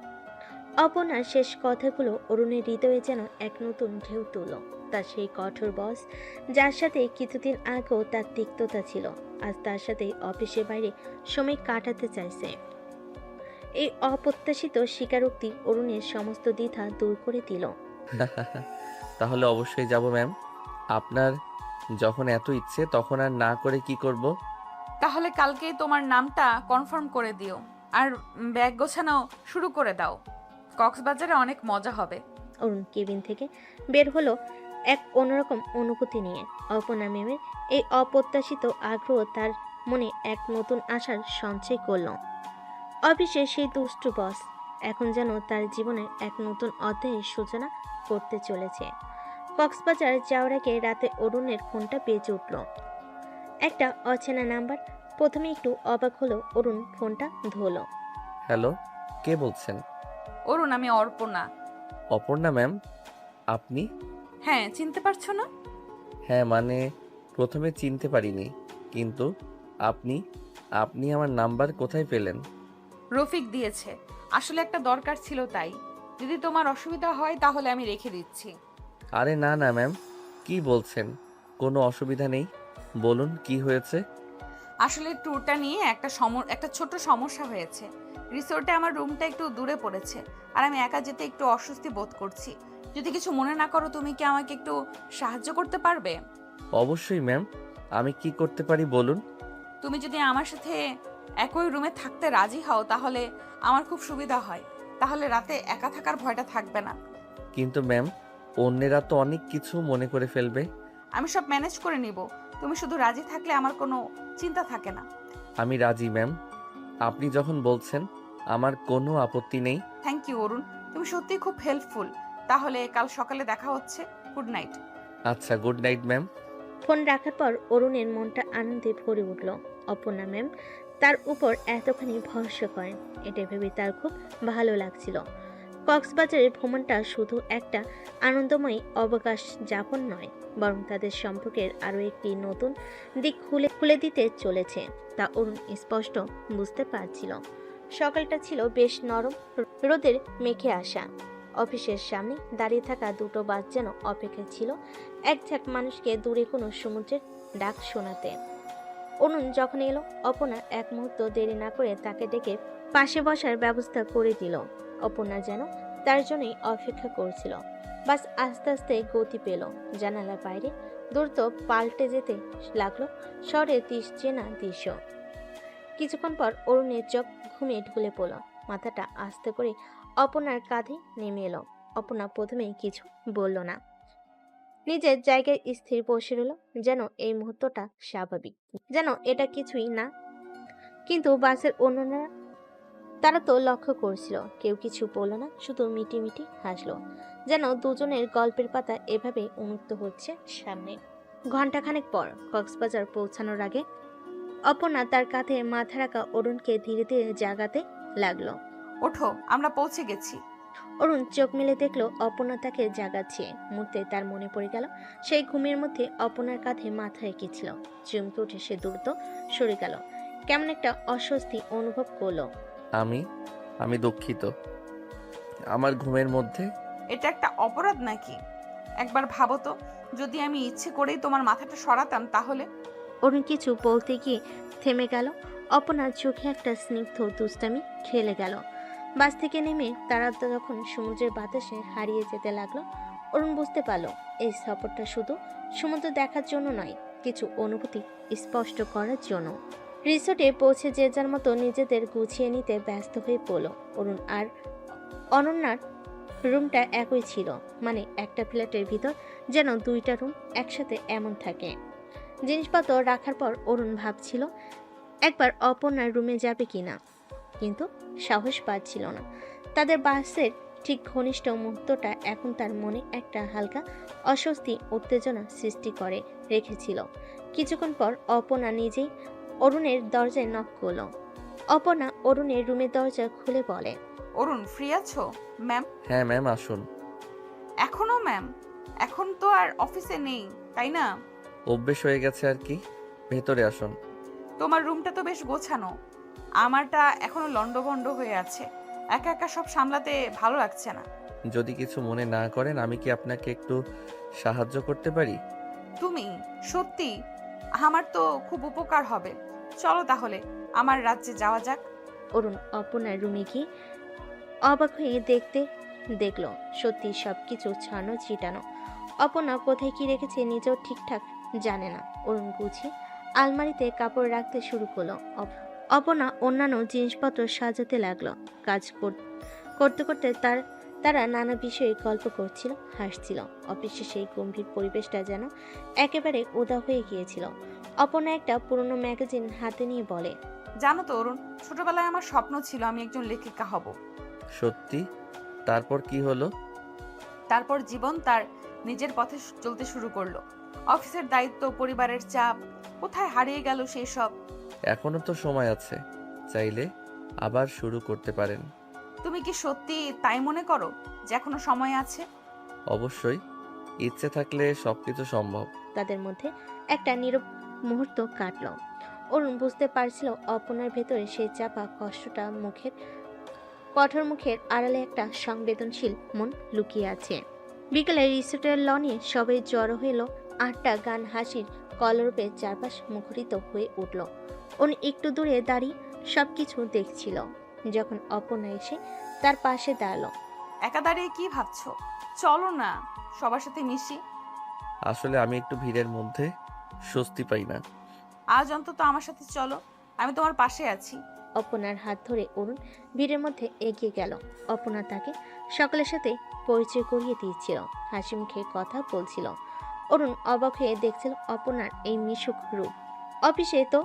অপর্ণার শেষ কথাগুলো অরুণের হৃদয়ে যেন এক নতুন ঢেউ তুলল। তার সেই কঠোর বস, যার সাথে কিছুদিন আগেও তার তিক্ততা ছিল, আজ তার সাথে অফিসের বাইরে সময় কাটাতে চাইছে। এই অপ্রত্যাশিত স্বীকারোক্তি অরুণের সমস্ত দ্বিধা দূর করে দিল। তাহলে অবশ্যই যাব ম্যাম। আপনার যখন এত ইচ্ছে তখন আর না করে কি করব? তাহলে কালকেই তোমার নামটা কনফার্ম করে দিও, আর ব্যাগ গোছানো শুরু করে দাও। কক্সবাজারে অনেক মজা হবে। অরুণ কেবিন থেকে বের হলো এক অন্যরকম অনুভূতি নিয়ে। অপর্ণা ম্যামের এই অপ্রত্যাশিত আগ্রহ তার মনে এক নতুন আশার সঞ্চয় করল। অফিসে সেই দুষ্টু বস এখন যেন তার জীবনে এক নতুন অধ্যায়ের সূচনা করতে চলেছে। কক্সবাজার যাওয়ার আগে রাতে অরুণের ফোনটা বেজে উঠল। একটা অচেনা নাম্বার। প্রথমে একটু অবাক হলো অরুণ, ফোনটা ধরল। হ্যালো, কে বলছেন? অরুণ, আমি অর্পণা। অপর্ণা ম্যাম, আপনি? হ্যাঁ, চিনতে পারছো না? হ্যাঁ, মানে প্রথমে চিনতে পারিনি, কিন্তু আপনি আপনি আমার নাম্বার কোথায় পেলেন? রফিক দিয়েছে। আসলে একটা দরকার ছিল, তাই। যদি তোমার অসুবিধা হয় তাহলে আমি রেখে দিচ্ছি। আরে না না ম্যাম, কি বলছেন? কোনো অসুবিধা নেই, বলুন কি হয়েছে। আসলে ট্যুরটা নিয়ে একটা ছোট সমস্যা হয়েছে। রিসোর্টে আমার রুমটা একটু দূরে পড়েছে, আর আমি একা যেতে একটু অস্বস্তি বোধ করছি। যদি কিছু মনে না করো, তুমি কি আমাকে একটু সাহায্য করতে পারবে? অবশ্যই ম্যাম, আমি কি করতে পারি বলুন। তুমি যদি আমার সাথে একই রুমে থাকতে রাজি হও তাহলে আমার খুব সুবিধা হয়। তাহলে রাতে একা থাকার ভয়টা থাকবে না। কিন্তু ম্যাম, অন্যেরা তো অনেক কিছু মনে করে ফেলবে। আমি সব ম্যানেজ করে নিব। তুমি শুধু রাজি থাকলে আমার কোনো চিন্তা থাকে না। আমি রাজি ম্যাম, আপনি যখন বলছেন আমার কোনো আপত্তি নেই। থ্যাংক ইউ অরুণ, তুমি সত্যিই খুব হেল্পফুল। তাহলে কাল সকালে দেখা হচ্ছে। Good night. আচ্ছা, গুড নাইট ম্যাম। ফোন রাখার পর অরুণের মনটা আনন্দে ভরে উঠল। অপর্ণা ম্যাম তার উপর এতখানি ভরসা করেন, এটা ভেবে তার খুব ভালো লাগছিল। কক্সবাজারের ভ্রমণটা শুধু একটা আনন্দময় অবকাশ যাপন নয়, বরং তাদের সম্পর্কের আরও একটি নতুন দিক খুলে খুলে দিতে চলেছে, তা অরুণ স্পষ্ট বুঝতে পারছিল। সকালটা ছিল বেশ নরম, রোদের মেখে আসা। অফিসের সামনে দাঁড়িয়ে থাকা দুটো বাস যেন অপেক্ষায় ছিল এক ঝাঁক মানুষকে দূরে কোনো সমুদ্রের ডাক শোনাতে। অরুণ যখন এলো, অপর্ণা এক মুহূর্ত দেরি না করে তাকে ডেকে পাশে বসার ব্যবস্থা করে দিল। অপর্ণা যেন তার জন্যই অপেক্ষা করছিল। বাস আস্তে আস্তে গতি পেল। জানালার বাইরে দ্রুত পাল্টে যেতে লাগলো শহরের চেনা দৃশ্য। কিছুক্ষণ পর অরুণের চোখ ঘুমিয়ে ঢুলে পড়ল। মাথাটা আস্তে করে অপর্ণার কাঁধে নেমে এলো। অপর্ণা প্রথমেই কিছু বলল না, নিজের জায়গায় স্থির বসে রইল, যেন এই মুহূর্তটা স্বাভাবিক, যেন এটা কিছুই না, কিন্তু বাসের অন্যরা তারা তো লক্ষ্য করছিল, কেউ কিছু বলল না, শুধু মিটি হাসলো, যেন দুজনের গল্পের পাতা এভাবে উন্মুক্ত হচ্ছে সামনে। ঘণ্টাখানেক পর কক্সবাজার পৌঁছানোর আগে অপর্ণা তার কাঁধে মাথা রাখা অরুণকে ধীরে ধীরে জাগাতে লাগলো। ওঠো, আমরা পৌঁছে গেছি। অরুণ চোখ মেলে দেখলো অপর্ণা তাকে জাগাচ্ছে। মুহূর্তে তার মনে পড়ে গেল সেই ঘুমের মধ্যে অপর্ণার কাঁধে মাথা রেখেছিল। চমকে উঠে সে দ্রুত সরে গেল, কেমন একটা অস্বস্তি অনুভব করলো। আমি দুঃখিত। আমার ঘুমের মধ্যে এটা একটা অপরাধ নাকি? একবার ভাবো তো, যদি আমি ইচ্ছে করেই তোমার মাথাটা সরাতাম তাহলে। অরুণ কিছু বলতে গিয়ে থেমে গেল। অপর্ণার চোখে একটা স্নিগ্ধ দুষ্টামি খেলে গেল। বাস থেকে নেমে তারা যখন সমুদ্রের বাতাসে হারিয়ে যেতে লাগলো, অরুণ বুঝতে পারল এই সফরটা শুধু সমুদ্র দেখার জন্য নয়, কিছু অনুভূতি স্পষ্ট করার জন্য। রিসোর্টে পৌঁছে যে যার মতো নিজেদের গুছিয়ে নিতে ব্যস্ত হয়ে পড়ল। অরুণ আর অনন্যার রুমটা একই ছিল, মানে একটা ফ্ল্যাটের ভিতর যেন দুইটা রুম একসাথে এমন থাকে। জিনিসপত্র রাখার পর অরুণ ভাবছিল একবার অপর্ণার রুমে যাবে কিনা, কিন্তু সাহস পাচ্ছিল না। তাদের বাসের ঠিক ঘনিষ্ঠ মুহূর্তটা এখন তার মনে একটা হালকা অস্বস্তি উত্তেজনা সৃষ্টি করে রেখেছিল। কিছুক্ষণ পর অপর্ণা নিজেই অরুণের দরজায় নক করলো। অপর্ণা অরুণের রুমের দরজা খুলে বলে, অরুণ, ফ্রি আছো? ম্যাম। হ্যাঁ ম্যাম, আসুন। এখনো ম্যাম? এখন তো আর অফিসে নেই, তাই না? অভ্যেস হয়ে গেছে আর কি। ভেতরে আসুন। তোমার রুমটা তো বেশ গোছানো, আমারটা এখনো লন্ডভন্ড হয়ে আছে। একা একা সব সামলাতে ভালো লাগছে না। যদি কিছু মনে না করেন, আমি কি আপনাকে একটু সাহায্য করতে পারি? তুমি সত্যি, আমার তো খুব উপকার হবে। চলো তাহলে আমার রাজ্যে যাওয়া যাক। অরুণ অপর্ণার রুমে গিয়ে অবাক হয়ে দেখলো সত্যি সবকিছু ছানো ছিটানো। অপর্ণা কোথায় কি রেখেছে নিজেও ঠিকঠাক জানে না। অরুণ গুছিয়ে আলমারিতে কাপড় রাখতে শুরু করলো। অপর্ণা অন্যান্য জিনিসপত্র সাজাতে লাগলো। কাজ করতে করতে তারা নানা বিষয়ে গল্প করছিল, হাসছিল। অফিসে সেই গম্ভীর পরিবেশটা যেন একেবারে উদা হয়ে গিয়েছিল। অপর্ণা একটা পুরনো ম্যাগাজিন হাতে নিয়ে বলে, জানো তো অরুণ, ছোটবেলায় আমার স্বপ্ন ছিল আমি একজন লেখিকা হব। সত্যি? তারপর কি হলো? তারপর জীবন তার নিজের পথে চলতে শুরু করলো। অফিসের দায়িত্ব, পরিবারের চাপ, কোথায় হারিয়ে গেল সেই সব। এখনো তো সময় আছে, চাইলে আবার শুরু করতে পারেন। তুমি কি সত্যি তাই মনে করো যে এখনো সময় আছে? অবশ্যই, ইচ্ছে থাকলে সবকিছু সম্ভব। তাদের মধ্যে একটা নীরব মুহূর্ত কাটল। অরুণ বুঝতে পারছিল অপর্ণার ভেতরে সেই চাপা কষ্টটা কঠোর মুখের আড়ালে একটা সংবেদনশীল মন লুকিয়ে আছে। বিকেলে রিসোর্টের লনে সবাই জড়ো হইল। 8টা গান হাসির কলরবে চারপাশ মুখরিত হয়ে উঠল। অরুণ একটু দূরে দাঁড়িয়ে সবকিছু দেখছিল। যখন অপর্ণা এসে তার পাশে দাঁড়ালো, একা দাঁড়িয়ে কি ভাবছো? চলো না সবার সাথে মিশি। আসলে আমি একটু ভিড়ের মধ্যে স্বস্তি পাই না। আজ অন্তত আমার সাথে চলো, আমি তোমার পাশে আছি। অপর্ণার হাত ধরে অরুণ ভিড়ের মধ্যে এগিয়ে গেল। অপর্ণা তাকে সকলের সাথে পরিচয় করিয়ে দিয়েছিল, হাসি মুখে কথা বলছিল। অরুণ অবাক হয়ে দেখছিল অপর্ণার এই মিশুক রূপ। অফিসে তো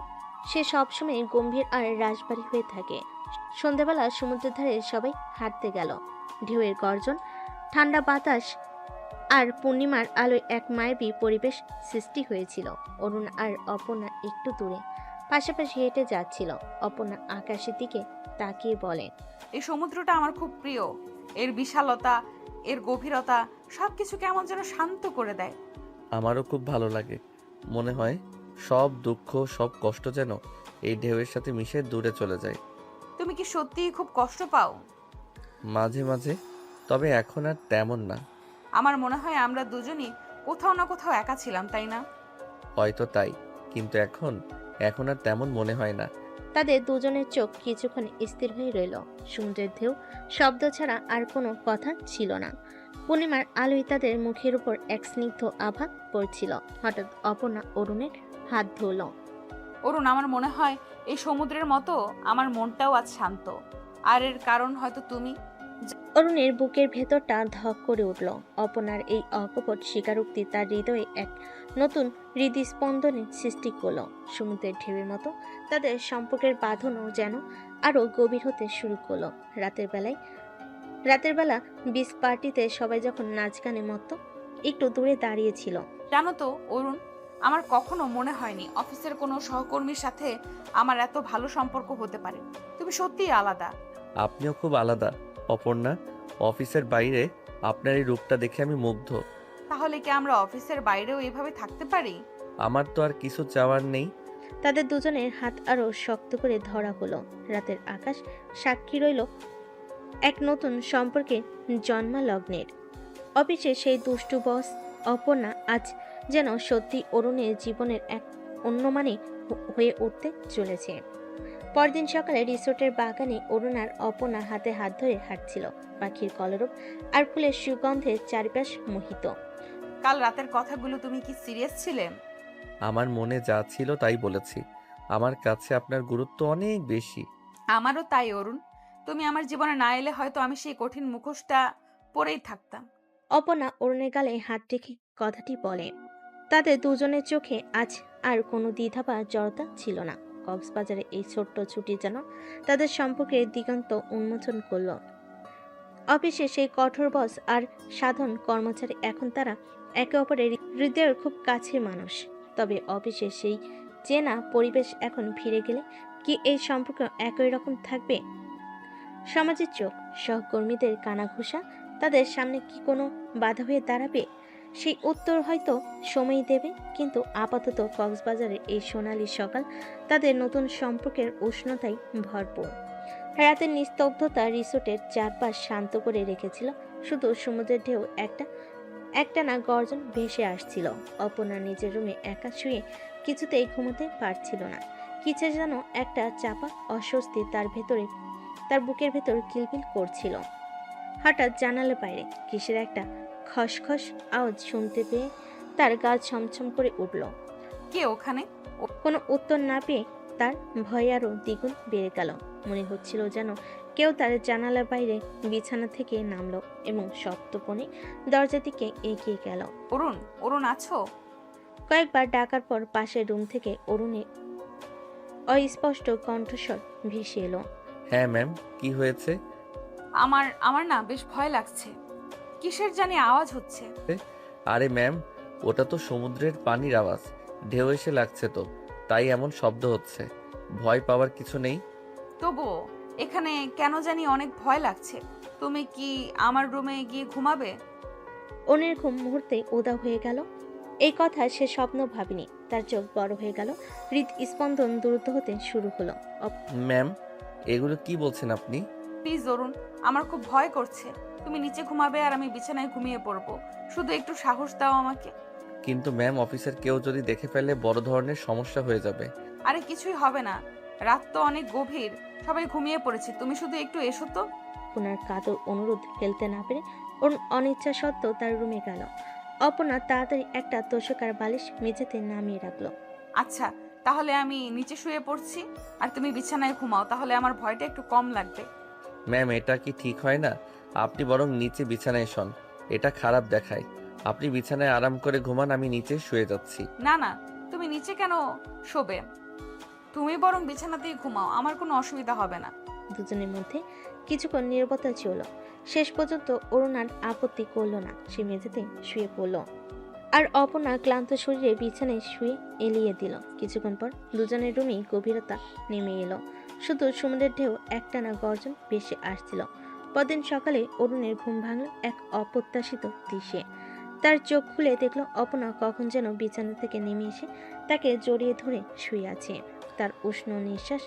সে সবসময় গম্ভীর আর রাশবাড়ি হয়ে থাকে। সন্ধ্যাবেলা সমুদ্রের ধারে সবাই হাঁটতে গেল। ঢেউয়ের গর্জন, ঠান্ডা বাতাস আর পূর্ণিমার আলোয় এক মায়াবী পরিবেশ সৃষ্টি হয়েছিল। অরুণ আর অপর্ণা একটু দূরে পাশাপাশি হেঁটে যাচ্ছিল। অপর্ণা আকাশের দিকে তাকিয়ে বলে, এই সমুদ্রটা আমার খুব প্রিয়। এর বিশালতা, এর গভীরতা সবকিছু কেমন যেন শান্ত করে দেয়। আমারও খুব ভালো লাগে। মনে হয় সব দুঃখ, সব কষ্ট যেন এই ঢেউয়ের সাথে মিশে দূরে চলে যায়। তুমি কি সত্যিই খুব কষ্ট পাও? মাঝে মাঝে, তবে এখন আর তেমন না। আমার মনে হয় আমরা দুজনই কোথাও না কোথাও একা ছিলাম, তাই না? হয়তো তাই, কিন্তু এখন আর তেমন মনে হয় না। তাদের দুজনের চোখ কিছুক্ষণ স্থির হয়ে রইল। সমুদ্রের ঢেউ শব্দ ছাড়া আর কোনো কথা ছিল না। পূর্ণিমার আলোয় তাদের মুখের উপর এক স্নিগ্ধ আভা পড়ছিল। হঠাৎ অপর্ণা অরুণের হাত ধরল। অরুণ, আমার মনে হয় এই সমুদ্রের মতো আমার মনটাও আজ শান্ত। আর এর কারণ হয়তো তুমি। অরুণের বুকের ভেতরটা ধক করে উঠল। অপনার এই অকপট স্বীকারোক্তি তার হৃদয়ে এক নতুন হৃদস্পন্দনের সৃষ্টি করল। সমুদ্রের ঢেউয়ের মতো তাদের সম্পর্কের বাঁধনও যেন আরো গভীর হতে শুরু করলো। রাতের বেলা বিচ পার্টিতে সবাই যখন নাচ গানে মত্ত একটু দূরে দাঁড়িয়েছিল। জানো তো অরুণ, আমার কখনো মনে হয়নি অফিসের কোনো সহকর্মীর সাথে আমার এত ভালো সম্পর্ক হতে পারে। তুমি সত্যিই আলাদা। আপনিও খুব আলাদা অপর্ণা। অফিসের বাইরে আপনার এই রূপটা দেখে আমি মুগ্ধ। তাহলে কি আমরা অফিসের বাইরেও এভাবে থাকতে পারি? আমার তো আর কিছু চাওয়ার নেই। তাদের দুজনের হাত আরো শক্ত করে ধরা হলো। রাতের আকাশ সাক্ষী রইল এক নতুন সম্পর্কে জন্মালগ্নের। অফিসে সেই দুষ্টু বস অপর্ণা আজ যেন সত্যি অরুণের জীবনের এক অন্য মানে হয়ে উঠতে চলেছে। পরদিন সকালে রিসোর্টের বাগানে অরুণ আর অপর্ণা হাতে হাত ধরে হাঁটছিল। পাখির কলরব আর ফুলের সুগন্ধে চারপাশ মোহিত। কাল রাতের কথাগুলো তুমি কি সিরিয়াস ছিলে? আমার মনে যা ছিল তাই বলেছি। আমার কাছে আপনার গুরুত্ব অনেক বেশি। আমারও তাই অরুণ। তুমি আমার জীবনে না এলে হয়তো আমি সেই কঠিন মুখোশটা পরেই থাকতাম। অপর্ণা অরুণের গালে হাত রেখে কথাটি বলে। তাদের দুজনের চোখে আজ আর কোনো দ্বিধা বা জড়তা ছিল না। কক্সবাজারে এই ছোট্ট ছুটি যেন তাদের সম্পর্কের দিগন্ত উন্মোচন করল। অফিসে সেই কঠোর বস আর সাধারণ কর্মচারী এখন তারা একে অপরের হৃদয়ের খুব কাছের মানুষ। তবে অফিসে সেই চেনা পরিবেশ এখন ফিরে গেলে কি এই সম্পর্ক একই রকম থাকবে? সমাজের চোখ, সহকর্মীদের কানাঘুষা তাদের সামনে কি কোনো বাধা হয়ে দাঁড়াবে? সেই উত্তর হয়তো সময় দেবে। কিন্তু আপাতত কক্সবাজারের এই সোনালী সকাল তাদের নতুন সম্পর্কের উষ্ণতায় ভরপুর। রাতের নিস্তব্ধতা রিসোর্টের চারপাশ শান্ত করে রেখেছিল। শুধু সমুদ্রের ঢেউ একটানা গর্জন ভেসে আসছিল। অপর্ণা নিজের রুমে একা শুয়ে কিছুতেই ঘুমোতে পারছিল না। কিছু যেন একটা চাপা অস্বস্তি তার বুকের ভেতর কিলবিল করছিল। হঠাৎ জানালার বাইরে কিসের একটা খসখস আওয়াজ শুনতে পেয়ে তার গা ছমছম করে উঠল। কে ওখানে? কোনো উত্তর না পেয়ে তার ভয় আরও দ্বিগুণ বেড়ে গেল। মনে হচ্ছিল যেন কেউ তার জানালার বাইরে বিছানা থেকে নামলো এবং সপ্তপনে দরজার দিকে এগিয়ে গেল। অরুণ, অরুণ আছো? কয়েকবার ডাকার পর পাশের রুম থেকে অরুণের অস্পষ্ট কণ্ঠস্বর ভেসে এলো। হ্যাঁ ম্যাম, কি হয়েছে? আমার না বেশ ভয় লাগছে। কিসের জানি আওয়াজ হচ্ছে। আরে ম্যাম, ওটা তো সমুদ্রের পানির আওয়াজ। ঢেউ এসে লাগছে তো, তাই এমন শব্দ হচ্ছে। ভয় পাওয়ার কিছু নেই। তবুও এখানে কেন জানি অনেক ভয় লাগছে। তুমি কি আমার রুমে গিয়ে ঘুমাবে? অনের ঘুম মুহূর্তে উদা হয়ে গেল। এই কথা সে স্বপ্ন ভাবেনি। তার চোখ বড় হয়ে গেল, হৃদস্পন্দন দ্রুত হতে শুরু হলো। ম্যাম, এগুলো কি বলছেন আপনি? প্লিজ অরুণ, আমার খুব ভয় করছে। তুমি নিচে ঘুমাবে আর আমি বিছানায় ঘুমিয়ে পড়বো। শুধু একটু সাহস দাও আমাকে। কিন্তু ম্যাম, অফিসের কেউ যদি দেখে ফেলে বড় ধরনের সমস্যা হয়ে যাবে। আরে কিছুই হবে না, রাত তো অনেক গভীর, সবাই ঘুমিয়ে পড়েছে। তুমি শুধু একটু এসো তো। অপর্ণার কাতর অনুরোধ ফেলতে না পেরে অরুণ অনিচ্ছা সত্ত্বেও তার রুমে গেল। অপর্ণা তাড়াতাড়ি একটা তোষক আর বালিশ মেঝেতে নামিয়ে রাখলো। আচ্ছা, তাহলে আমি নিচে শুয়ে পড়ছি আর তুমি বিছানায় ঘুমাও, তাহলে আমার ভয়টা একটু কম লাগবে। ম্যাম, এটা কি ঠিক হয় না? আপনি বরং নিচে বিছানায় শোন। এটা খারাপ দেখায়। আপনি বিছানায় আরাম করে ঘুমান, আমি নিচে শুয়ে যাচ্ছি। না না, তুমি নিচে কেন শোবে? তুমি বরং বিছানাতেই ঘুমাও, আমার কোনো অসুবিধা হবে না। দুজনের মধ্যে কিছুক্ষণ নীরবতা ছিল। শেষ পর্যন্ত অরুণ আর আপত্তি করলো না। সে মেঝেতে শুয়ে পড়ল আর অপর্ণা ক্লান্ত শরীরে বিছানায় শুয়ে এলিয়ে দিল। কিছুক্ষণ পর দুজনের রুমেই গভীরতা নেমে এলো। শুধু সমুদ্রের ঢেউ একটানা গর্জন ভেসে আসছিল। পরদিন সকালে অরুণের ঘুম ভাঙল এক অপ্রত্যাশিত দৃশ্যে। তার চোখ খুলে দেখল অপর্ণা কখন যেন বিছানা থেকে নেমে এসে তাকে জড়িয়ে ধরে শুয়ে আছে। তার উষ্ণ নিঃশ্বাস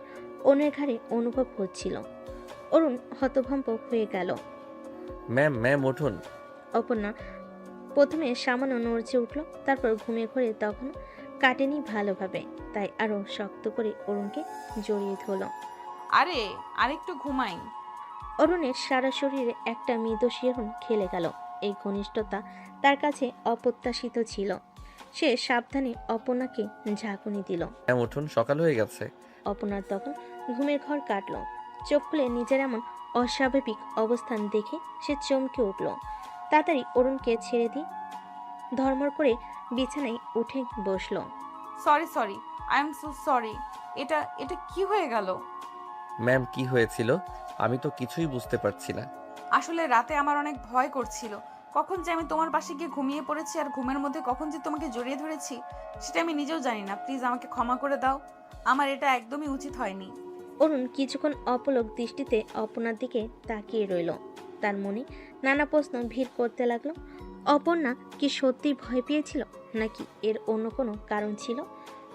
অন্যের ঘাড়ে অনুভব হচ্ছিল। অরুণ হতভম্ব হয়ে গেল। ম্যাম উঠুন। অপর্ণা প্রথমে সামান্য নড়ছে উঠল, তারপর ঘুমিয়ে ঘরে তখন কাটেনি ভালোভাবে, তাই আরো শক্ত করে অরুণকে জড়িয়ে ধরল। আরে আরেকটু ঘুমাই। অরুণের সারা শরীরে একটা মৃদু শিহরণ খেলে গেল। এই ঘনিষ্ঠতা তার কাছে অপ্রত্যাশিত ছিল। সে সাবধানে অপর্ণাকে ঝাঁকুনি দিল। ম্যাম উঠুন, সকাল হয়ে গেছে। অপর্ণার তখন ঘুমের ঘর কাটল। চোখ খুলে নিজের এমন অস্বাভাবিক অবস্থান দেখে সে চমকে উঠল। তাড়াতাড়ি অরুণকে ছেড়ে দিয়ে ধর্মর করে বিছানায় উঠে বসল। Sorry sorry, I am so sorry. এটা এটা কি হয়ে গেল? ম্যাম কি হয়েছিল? আমি তো কিছুই বুঝতে পারছি না। আসলে রাতে আমার অনেক ভয় করছিল। কখন যে আমি তোমার পাশে গিয়ে ঘুমিয়ে পড়েছি আর ঘুমের মধ্যে কখন যে তোমাকে জড়িয়ে ধরেছি সেটা আমি নিজেও জানি না। প্লিজ আমাকে ক্ষমা করে দাও। আমার এটা একদমই উচিত হয়নি। অরুণ কিছুক্ষণ অপলক দৃষ্টিতে অপর্ণার দিকে তাকিয়ে রইল। তার মনে নানা প্রশ্ন ভিড় করতে লাগলো। অপর্ণা কি সত্যি ভয় পেয়েছিল, নাকি এর অন্য কোনো কারণ ছিল?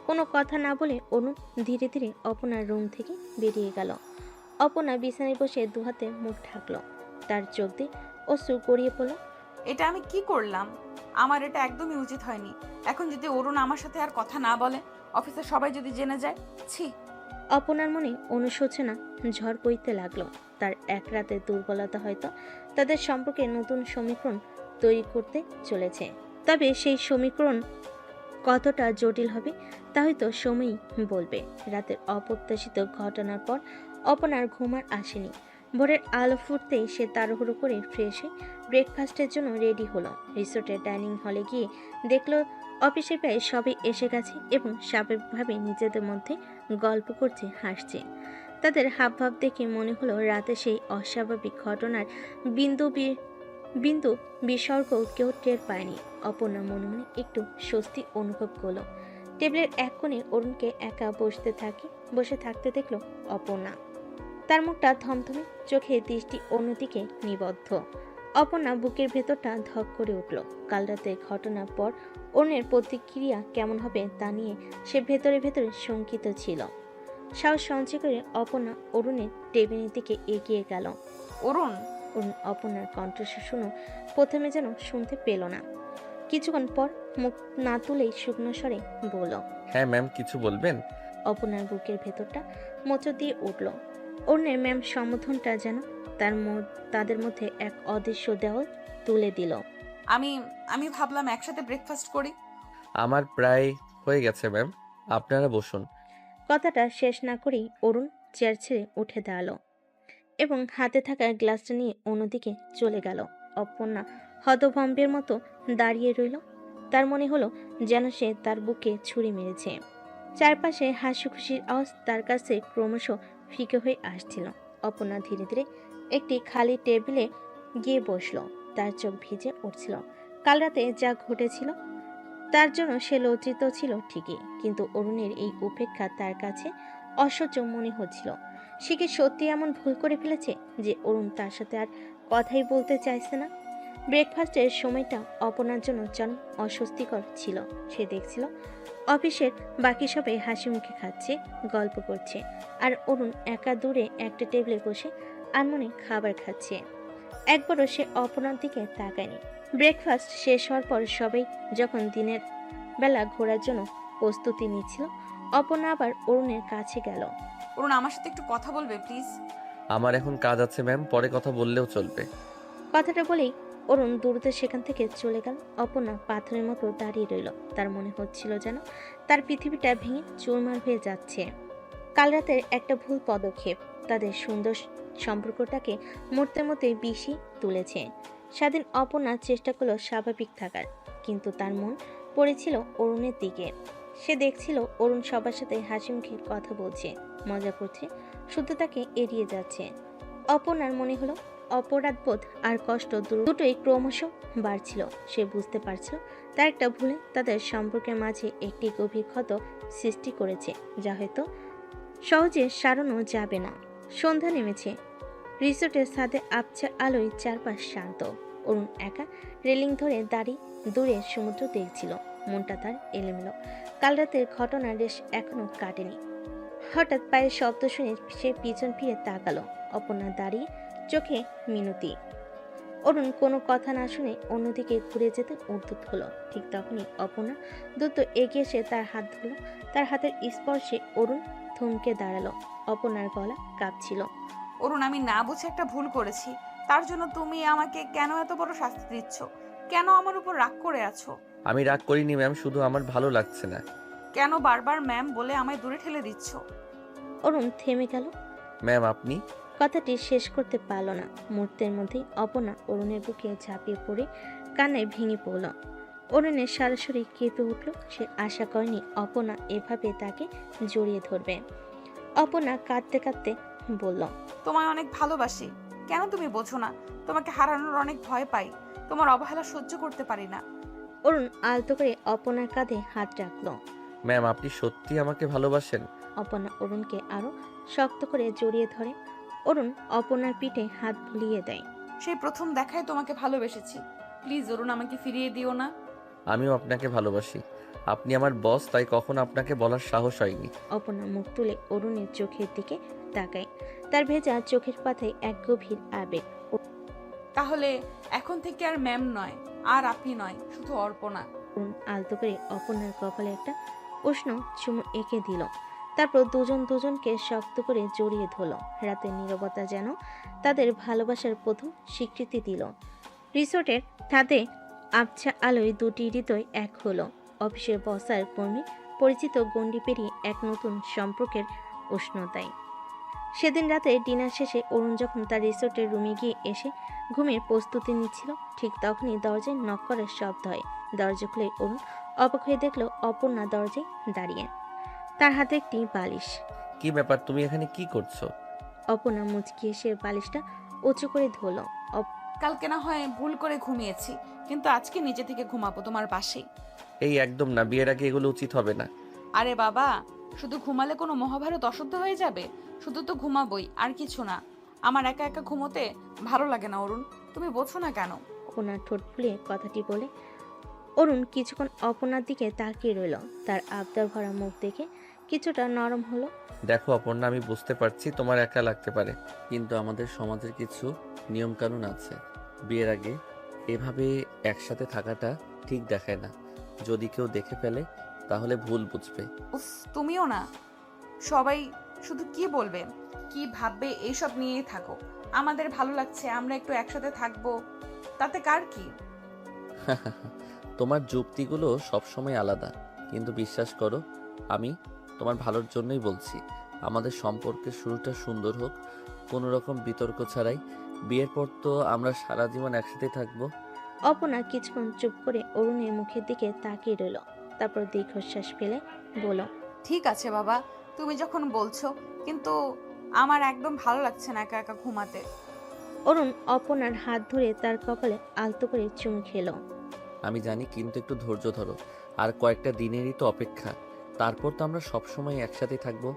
কোনো কথা না বলে অরুণ ধীরে ধীরে অপর্ণার রুম থেকে বেরিয়ে গেল। অপর্ণা বিছানায় বসে দুহাতে মুখ ঢাকলো। তার চোখ দিয়ে অশ্রু গড়িয়ে পড়ল। এটা আমি কি করলাম? আমার এটা একদমই উচিত হয়নি। এখন যদি অরুণ আমার সাথে আর কথা না বলে, অফিসের সবাই যদি জেনে যায়, ছি। অপর্ণার মনে অনুশোচনা ঝড় বইতে লাগলো। তার এক রাতের দুর্বলতা হয়তো তাদের সম্পর্কে নতুন সমীকরণ তৈরি করতে চলেছে। তবে সেই সমীকরণ কতটা জটিল হবে তা হয়তো সময়ই বলবে। রাতের অপ্রত্যাশিত ঘটনার পর অপর্ণার ঘুম আর আসেনি। ভোরের আলো ফুটতেই সে তাড়াহুড়ো করে ফ্রেশ হয়ে ব্রেকফাস্টের জন্য রেডি হলো। রিসোর্টের ডাইনিং হলে গিয়ে দেখলো অফিসে প্রায় সবাই এসে গেছে এবং স্বাভাবিকভাবে নিজেদের মধ্যে গল্প করছে, হাসছে। তাদের হাবভাব দেখে মনে হলো রাতে সেই অস্বাভাবিক ঘটনার বিন্দু বিন্দু বিসর্গ কেউ টের পায়নি। অপর্ণা মনে মনে একটু স্বস্তি অনুভব করলো। টেবিলের এক কোণে অরুণকে একা বসে থাকতে দেখলো অপর্ণা। তার মুখটা থমথমে, চোখে দৃষ্টি অন্যদিকে নিবদ্ধ। অপর্ণা বুকের ভেতরটা ধক করে উঠল। কাল রাতের ঘটনার পর অরুণের প্রতিক্রিয়া কেমন হবে তা নিয়ে সে ভেতরে ভেতরে শঙ্কিত ছিল। সাহস সঞ্চয় করে অপর্ণা অরুণের টেবিলের দিকে এগিয়ে গেল। অরুণ, অরুণ অপর্ণার কণ্ঠস্বর শুনো প্রথমে যেন শুনতে পেল না। কিছুক্ষণ পর মুখ না তুলেই শুকনো স্বরে বলল, হ্যাঁ ম্যাম, কিছু বলবেন? অপর্ণার বুকের ভেতরটা মোচড় দিয়ে উঠল। অরুণের ম্যাম সম্বোধনটা যেন তাদের মধ্যে এক অদৃশ্য দেওয়াল তুলে দিল। আমি আমি ভাবলাম একসাথে ব্রেকফাস্ট করি। আমার প্রায় হয়ে গেছে ম্যাম, আপনারা বসুন। কথাটা শেষ না করেই অরুণ চেয়ার ছেড়ে উঠে দাঁড়ালো এবং হাতে থাকা গ্লাসটা নিয়ে অন্যদিকে চলে গেল। অপর্ণা হতভম্বের মতো দাঁড়িয়ে রইল। তার মনে হলো যেন সে তার বুকে ছুরি মেরেছে। চারপাশে হাসি খুশির আওয়াজ তার কাছে ক্রমশ ফিকে হয়ে আসছিল। অপর্ণা ধীরে ধীরে একটি খালি টেবিলে গিয়ে বসলো। তার চোখ ভিজে উঠছিল। কাল রাতে যা ঘটেছিল তার জন্য সে লজ্জিত ছিল ঠিকই, কিন্তু অরুণের এই উপেক্ষা তার কাছে অসহ্য মনে হচ্ছিল। সে কি সত্যি এমন ভুল করে ফেলেছে যে অরুণ তার সাথে আর কথাই বলতে চাইছে না? ব্রেকফাস্টের সময়টা অপর্ণার জন্য চরম অস্বস্তিকর ছিল। সে দেখছিল অফিসের বাকি সবাই হাসি মুখে খাচ্ছে, গল্প করছে, আর অরুণ একা দূরে একটা টেবিলে বসে আনমনে খাবার খাচ্ছে। একবারও সে অপর্ণার দিকে তাকায়নি। ব্রেকফাস্ট শেষ হওয়ার পর সবাই যখন দিনের বেলা ঘোরার জন্য প্রস্তুতি নিচ্ছিল, অপর্ণা আবার অরুণের কাছে গেল। অরুণ, আমার সাথে একটু কথা বলবে প্লিজ? আমার এখন কাজ আছে ম্যাম, পরে কথা বললেও চলবে। কথাটা বলেই অরুণ দ্রুত সেখান থেকে চলে গেল। অপর্ণা পাথরের মতো দাঁড়িয়ে রইল। তার মনে হচ্ছিল যেন তার পৃথিবীটা ভেঙে চুরমার হয়ে যাচ্ছে। কাল রাতের একটা ভুল পদক্ষেপ তাদের সুন্দর সম্পর্কটাকে মুহূর্তের মধ্যে বিষি তুলেছে। স্বাধীন অপর্ণা চেষ্টা করলো স্বাভাবিক থাকার, কিন্তু তার মন পড়েছিল অরুণের দিকে। সে দেখছিল অরুণ সবার সাথে হাসি মুখে কথা বলছে, মজা করছে, শুধু তাকে এড়িয়ে যাচ্ছে। অপর্ণার মনে হলো অপরাধবোধ আর কষ্ট দুটোই ক্রমশ বাড়ছিল। সে বুঝতে পারছিল তার একটা ভুলে তাদের সম্পর্কের মাঝে একটি গভীর ক্ষত সৃষ্টি করেছে, যা হয়তো সহজে সারানো যাবে না। সন্ধ্যা নেমেছে। রিসোর্টের ছাদে আবছা আলোয় চারপাশ শান্ত। অরুণ একা রেলিং ধরে দাঁড়িয়ে দূরে সমুদ্র দেখছিল। মনটা তার এলোমেলো। কাল রাতের ঘটনার রেশ এখনো কাটেনি। হঠাৎ পায়ের শব্দ শুনে সে পিছন ফিরে তাকালো। অপর্ণা দাঁড়িয়ে, চোখে মিনতি। অরুণ কোনো কথা না শুনে অন্যদিকে ঘুরে যেতে উদ্যত হলো। ঠিক তখনই অপর্ণা দ্রুত এগিয়ে এসে তার হাত ধরল। তার হাতের স্পর্শে অরুণ থমকে দাঁড়ালো। অপর্ণার গলা কাঁপছিল। অরুণ, আমি না বুঝে একটা ভুল করেছি। তার জন্য তুমি আমাকে কেন এত বড় শাস্তি দিচ্ছ? কেন আমার উপর রাগ করে আছো? আমি রাগ করিনি ম্যাম, শুধু আমার ভালো লাগছে না। কেন বারবার ম্যাম বলে আমায় দূরে ঠেলে দিচ্ছ? অরুণ থেমে গেল। ম্যাম আপনি কথাটি শেষ করতে পারল না। মুহূর্তের মধ্যেই অপর্ণা অরুণের বুকে ঝাঁপিয়ে পড়ে কান্নায় ভেঙে পড়ল। অরুণের সরাসরি কেঁপে উঠল। সে আশা করেনি অপর্ণা এভাবে তাকে জড়িয়ে ধরবে। অপর্ণা কাঁদতে কাঁদতে বলল, তোমায় অনেক ভালোবাসি। কেন তুমি বোঝো না? তোমাকে হারানোর অনেক ভয় পাই। তোমার অবহেলা সহ্য করতে পারি না। অরুণ আলতো করে অপর্ণার কাঁধে হাত রাখল। ম্যাম, আপনি সত্যি আমাকে ভালোবাসেন? অপর্ণা অরুণকে আরো শক্ত করে জড়িয়ে ধরে। অরুণ অপর্ণার পিঠে হাত বুলিয়ে দেয়। সেই প্রথম দেখায় তোমাকে ভালোবেসেছি। প্লিজ অরুণ, আমাকে ফিরিয়ে দিও না। আমিও আপনাকে ভালোবাসি। আপনি আমার বস, তাই কখনো আপনাকে বলার সাহস হয়নি। অপর্ণা মুখ তুলে অরুণের চোখের দিকে তাকায়। তার ভেজা চোখের পাতায় এক গভীর আবেগ। তাহলে এখন থেকে আর ম্যাম নয়, আর আপনি নয়, শুধু অর্পণা। অরুণ আলতো করে অপর্ণার কপালে একটা উষ্ণ চুমু এঁকে দিল। তারপর দুজনকে শক্ত করে জড়িয়ে ধরল। রাতের নীরবতা যেন তাদের ভালোবাসার প্রথম স্বীকৃতি দিল। রিসোর্টের ছাদে আবছা আলোয় দুটি হৃদয় এক হলো। অফিসের বস আর কর্মী পরিচিত গণ্ডি পেরিয়ে এক নতুন সম্পর্কের উষ্ণতায়। সেদিন রাতে ডিনার শেষে অরুণ যখন তার রিসোর্টের রুমে গিয়ে এসে ঘুমের প্রস্তুতি নিচ্ছিল, ঠিক তখনই দরজায় নক করার শব্দ হয়। দরজা খুলে অরুণ অবাক হয়ে দেখল অপর্ণা দরজায় দাঁড়িয়ে, তার হাতে একটি বালিশ। কি ব্যাপার, তুমি এখানে কি করছো? অপর্ণা মুচকি এসে বালিশটা উঁচু করে ধরল। কালকে না হয় ভুল করে ঘুমিয়েছি, কিন্তু আজকে নিজে থেকে ঘুমাবো তোমার পাশেই। এই একদম না, বিয়ের আগে এগুলো উচিত হবে না। আরে বাবা, শুধু ঘুমালে কোনো মহাভারত অশুদ্ধ হয়ে যাবে? শুধু তো ঘুমাবই, আর কিছু না। আমার একা একা ঘুমোতে ভালো লাগে না অরুণ, তুমি বোঝো না কেন? অপর্ণার ঠোঁট ফুলিয়ে কথাটি বলে অরুণ কিছুক্ষণ অপর্ণার দিকে তাকিয়ে রইল। তার আবদার ভরা মুখ দেখে কিছুটা নরম হলো। দেখো অপর্ণা, আমি বুঝতে পারছি তোমার একা লাগতে পারে, কিন্তু আমাদের সমাজের কিছু নিয়মকানুন আছে। বিয়ের আগে এভাবে একসাথে থাকাটা ঠিক দেখায় না। যদি কেউ দেখে ফেলে তাহলে ভুল বুঝবে। উফ, তুমিও না। সবাই শুধু কি বলবে, কি ভাববে, এইসব নিয়েই থাকো। আমাদের ভালো লাগছে, আমরা একটু একসাথে থাকবো, তাতে কার কি? তোমার যুক্তিগুলো সবসময় আলাদা, কিন্তু বিশ্বাস করো, আমি তোমার ভালোর জন্যই বলছি। আমাদের সম্পর্কের শুরুটা সুন্দর হোক, কোনো রকম বিতর্ক ছাড়াই। বিয়ের পর তো আমরা সারা জীবন একসাথে থাকবো। অপর্ণা কিছুক্ষণ চুপ করে অরুণের মুখের দিকে তাকিয়ে রইল। তারপর দীর্ঘশ্বাস ফেলে বলল, ঠিক আছে বাবা, তুমি যখন বলছো, কিন্তু আমার একদম ভালো লাগছে না একা একা ঘুমাতে। অরুণ অপর্ণার হাত ধরে তার কপালে আলতো করে চুমু খেলো। আমি জানি, কিন্তু একটু ধৈর্য ধরো। আর কয়েকটা দিনেরই তো অপেক্ষা, তারপর তো আমরা সবসময় একসাথে থাকবো।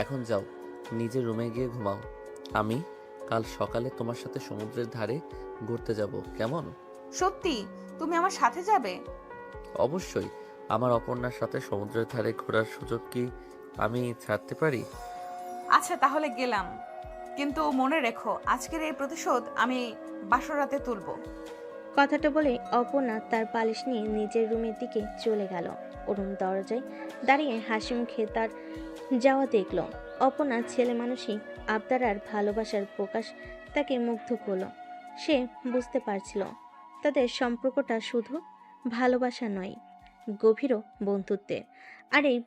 এখন যাও, নিজের রুমে গিয়ে ঘুমাও। আমি কাল সকালে তোমার সাথে সমুদ্রের ধারে ঘুরতে যাব, কেমন? সত্যি তুমি আমার সাথে যাবে? অবশ্যই। আমার অপর্ণার সাথে সমুদ্রের ধারে ঘোরার সুযোগ কি আমি ছাড়তে পারি? আচ্ছা তাহলে গেলাম, কিন্তু মনে রেখো আজকের এই প্রতিশোধ আমি বাসরাতে তুলবো। কথাটা বলে অপর্ণা তার বালিশ নিয়ে নিজের রুমের দিকে চলে গেল। অরুণ দরজায় দাঁড়িয়ে হাসি মুখে তার যাওয়া দেখল। অপর্ণা ছেলে মানুষই আবদার আর ভালোবাসার প্রকাশ তাকে মুগ্ধ করলো। সে বুঝতে পারছিল তাদের সম্পর্কটা শুধু ভালোবাসা নয়, গভীরও বন্ধুত্বের। আর এই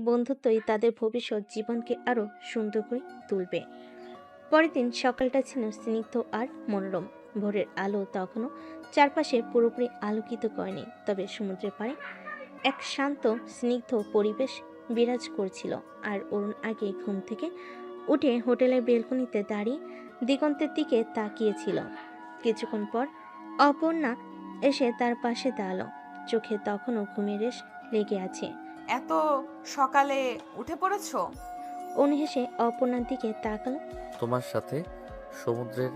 বন্ধুত্বই তাদের ভবিষ্যৎ জীবনকে আরো সুন্দর করে তুলবে। পরের দিন সকালটা ছিল স্নিগ্ধ আর মনোরম। ভোরের আলো তখনও চারপাশে পুরোপুরি আলোকিত করেনি, তবে সমুদ্রের পাড়ে এক শান্ত স্নিগ্ধ পরিবেশ বিরাজ করছিল। আর অরুণ আগে ঘুম থেকে উঠে হোটেলের বেলকনিতে দাঁড়িয়ে দিগন্তের দিকে তাকিয়েছিল। কিছুক্ষণ পর অপর্ণা এসে তার পাশে দাঁড়ালো। চোখে তখনও ঘুমের রেশ লেগে আছে। এত সকালে উঠে পড়েছো? অরুণ হেসে অপর্ণার দিকে তাকালো। তোমার সাথে সমুদ্রের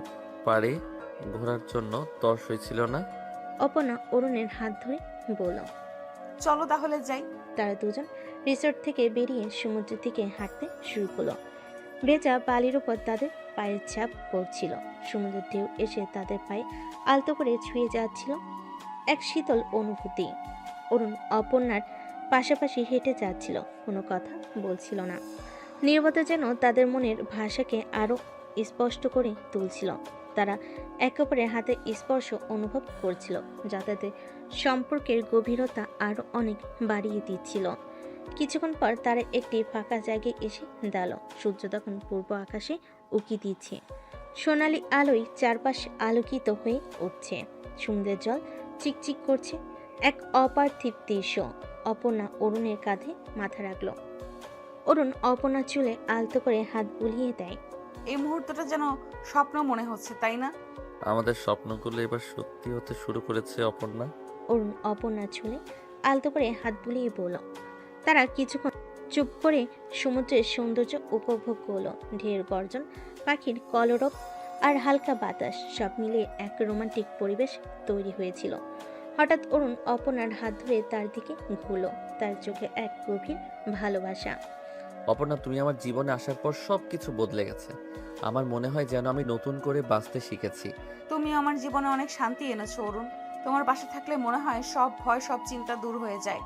পাড়ে ঘোরার জন্য তর্স হয়েছিল না? অপর্ণা অরুণের হাত ধরে বলল। চলো তাহলে যাই। তারা দুজন রিসোর্ট থেকে বেরিয়ে সমুদ্রের দিকে হাঁটতে শুরু করলো। ভেজা বালির উপর তাদের পায়ের ছাপ পড়ছিল। সমুদ্রের ঢেউ এসে তাদের পায়ে আলতো করে ছুঁয়ে যাচ্ছিল এক শীতল অনুভূতি। অরুণ অপর্ণার পাশাপাশি হেঁটে যাচ্ছিল, কোনো কথা বলছিল না। নীরবতা যেন তাদের মনের ভাষাকে আরো স্পষ্ট করে তুলছিল। তারা একে অপরের হাতে স্পর্শ অনুভব করছিল, যা তাদের সম্পর্কের গভীরতা আরো অনেক বাড়িয়ে দিচ্ছিল। কিছুক্ষণ পর তারা একটি ফাঁকা জায়গায় এসে দাঁড়ালো। সূর্য তখন পূর্ব আকাশে উকি দিচ্ছে, সোনালি আলোয় চারপাশ আলোকিত হয়ে উঠছে। সমুদ্রের জল চিকচিক করছে, এক অপার্থিব দৃশ্য। অপর্ণা অরুণের কাঁধে মাথা রাখলো। অরুণ অপর্ণার চুলে আলতো করে হাত বুলিয়ে দেয়। এই মুহূর্তটা যেন স্বপ্ন মনে হচ্ছে, তাই না? আমাদের স্বপ্নগুলো এবার সত্যি হতে শুরু করেছে অপর্ণা। অরুণ অপর্ণার চুলে আলতো করে হাত বুলিয়ে বলল। তারা কিছুক্ষণ চুপ করে সমুদ্রের সৌন্দর্য উপভোগ করলো। ঢের গর্জন, পাখির কলরব আর হালকা বাতাস সব মিলিয়ে এক রোমান্টিক পরিবেশ তৈরি হয়েছিল। হঠাৎ অরুণ অপর্ণার হাত ধরে তার দিকে ঘুরলো, তার চোখে এক গভীর ভালোবাসা। অপর্ণা, তুমি আমার জীবনে আসার পর সব কিছু বদলে গেছে। আমার মনে হয় যেন আমি নতুন করে বাঁচতে শিখেছি। তুমি আমার জীবনে অনেক শান্তি এনেছো অরুণ। তোমার পাশে থাকলে মনে হয় সব ভয়, সব চিন্তা দূর হয়ে যায়।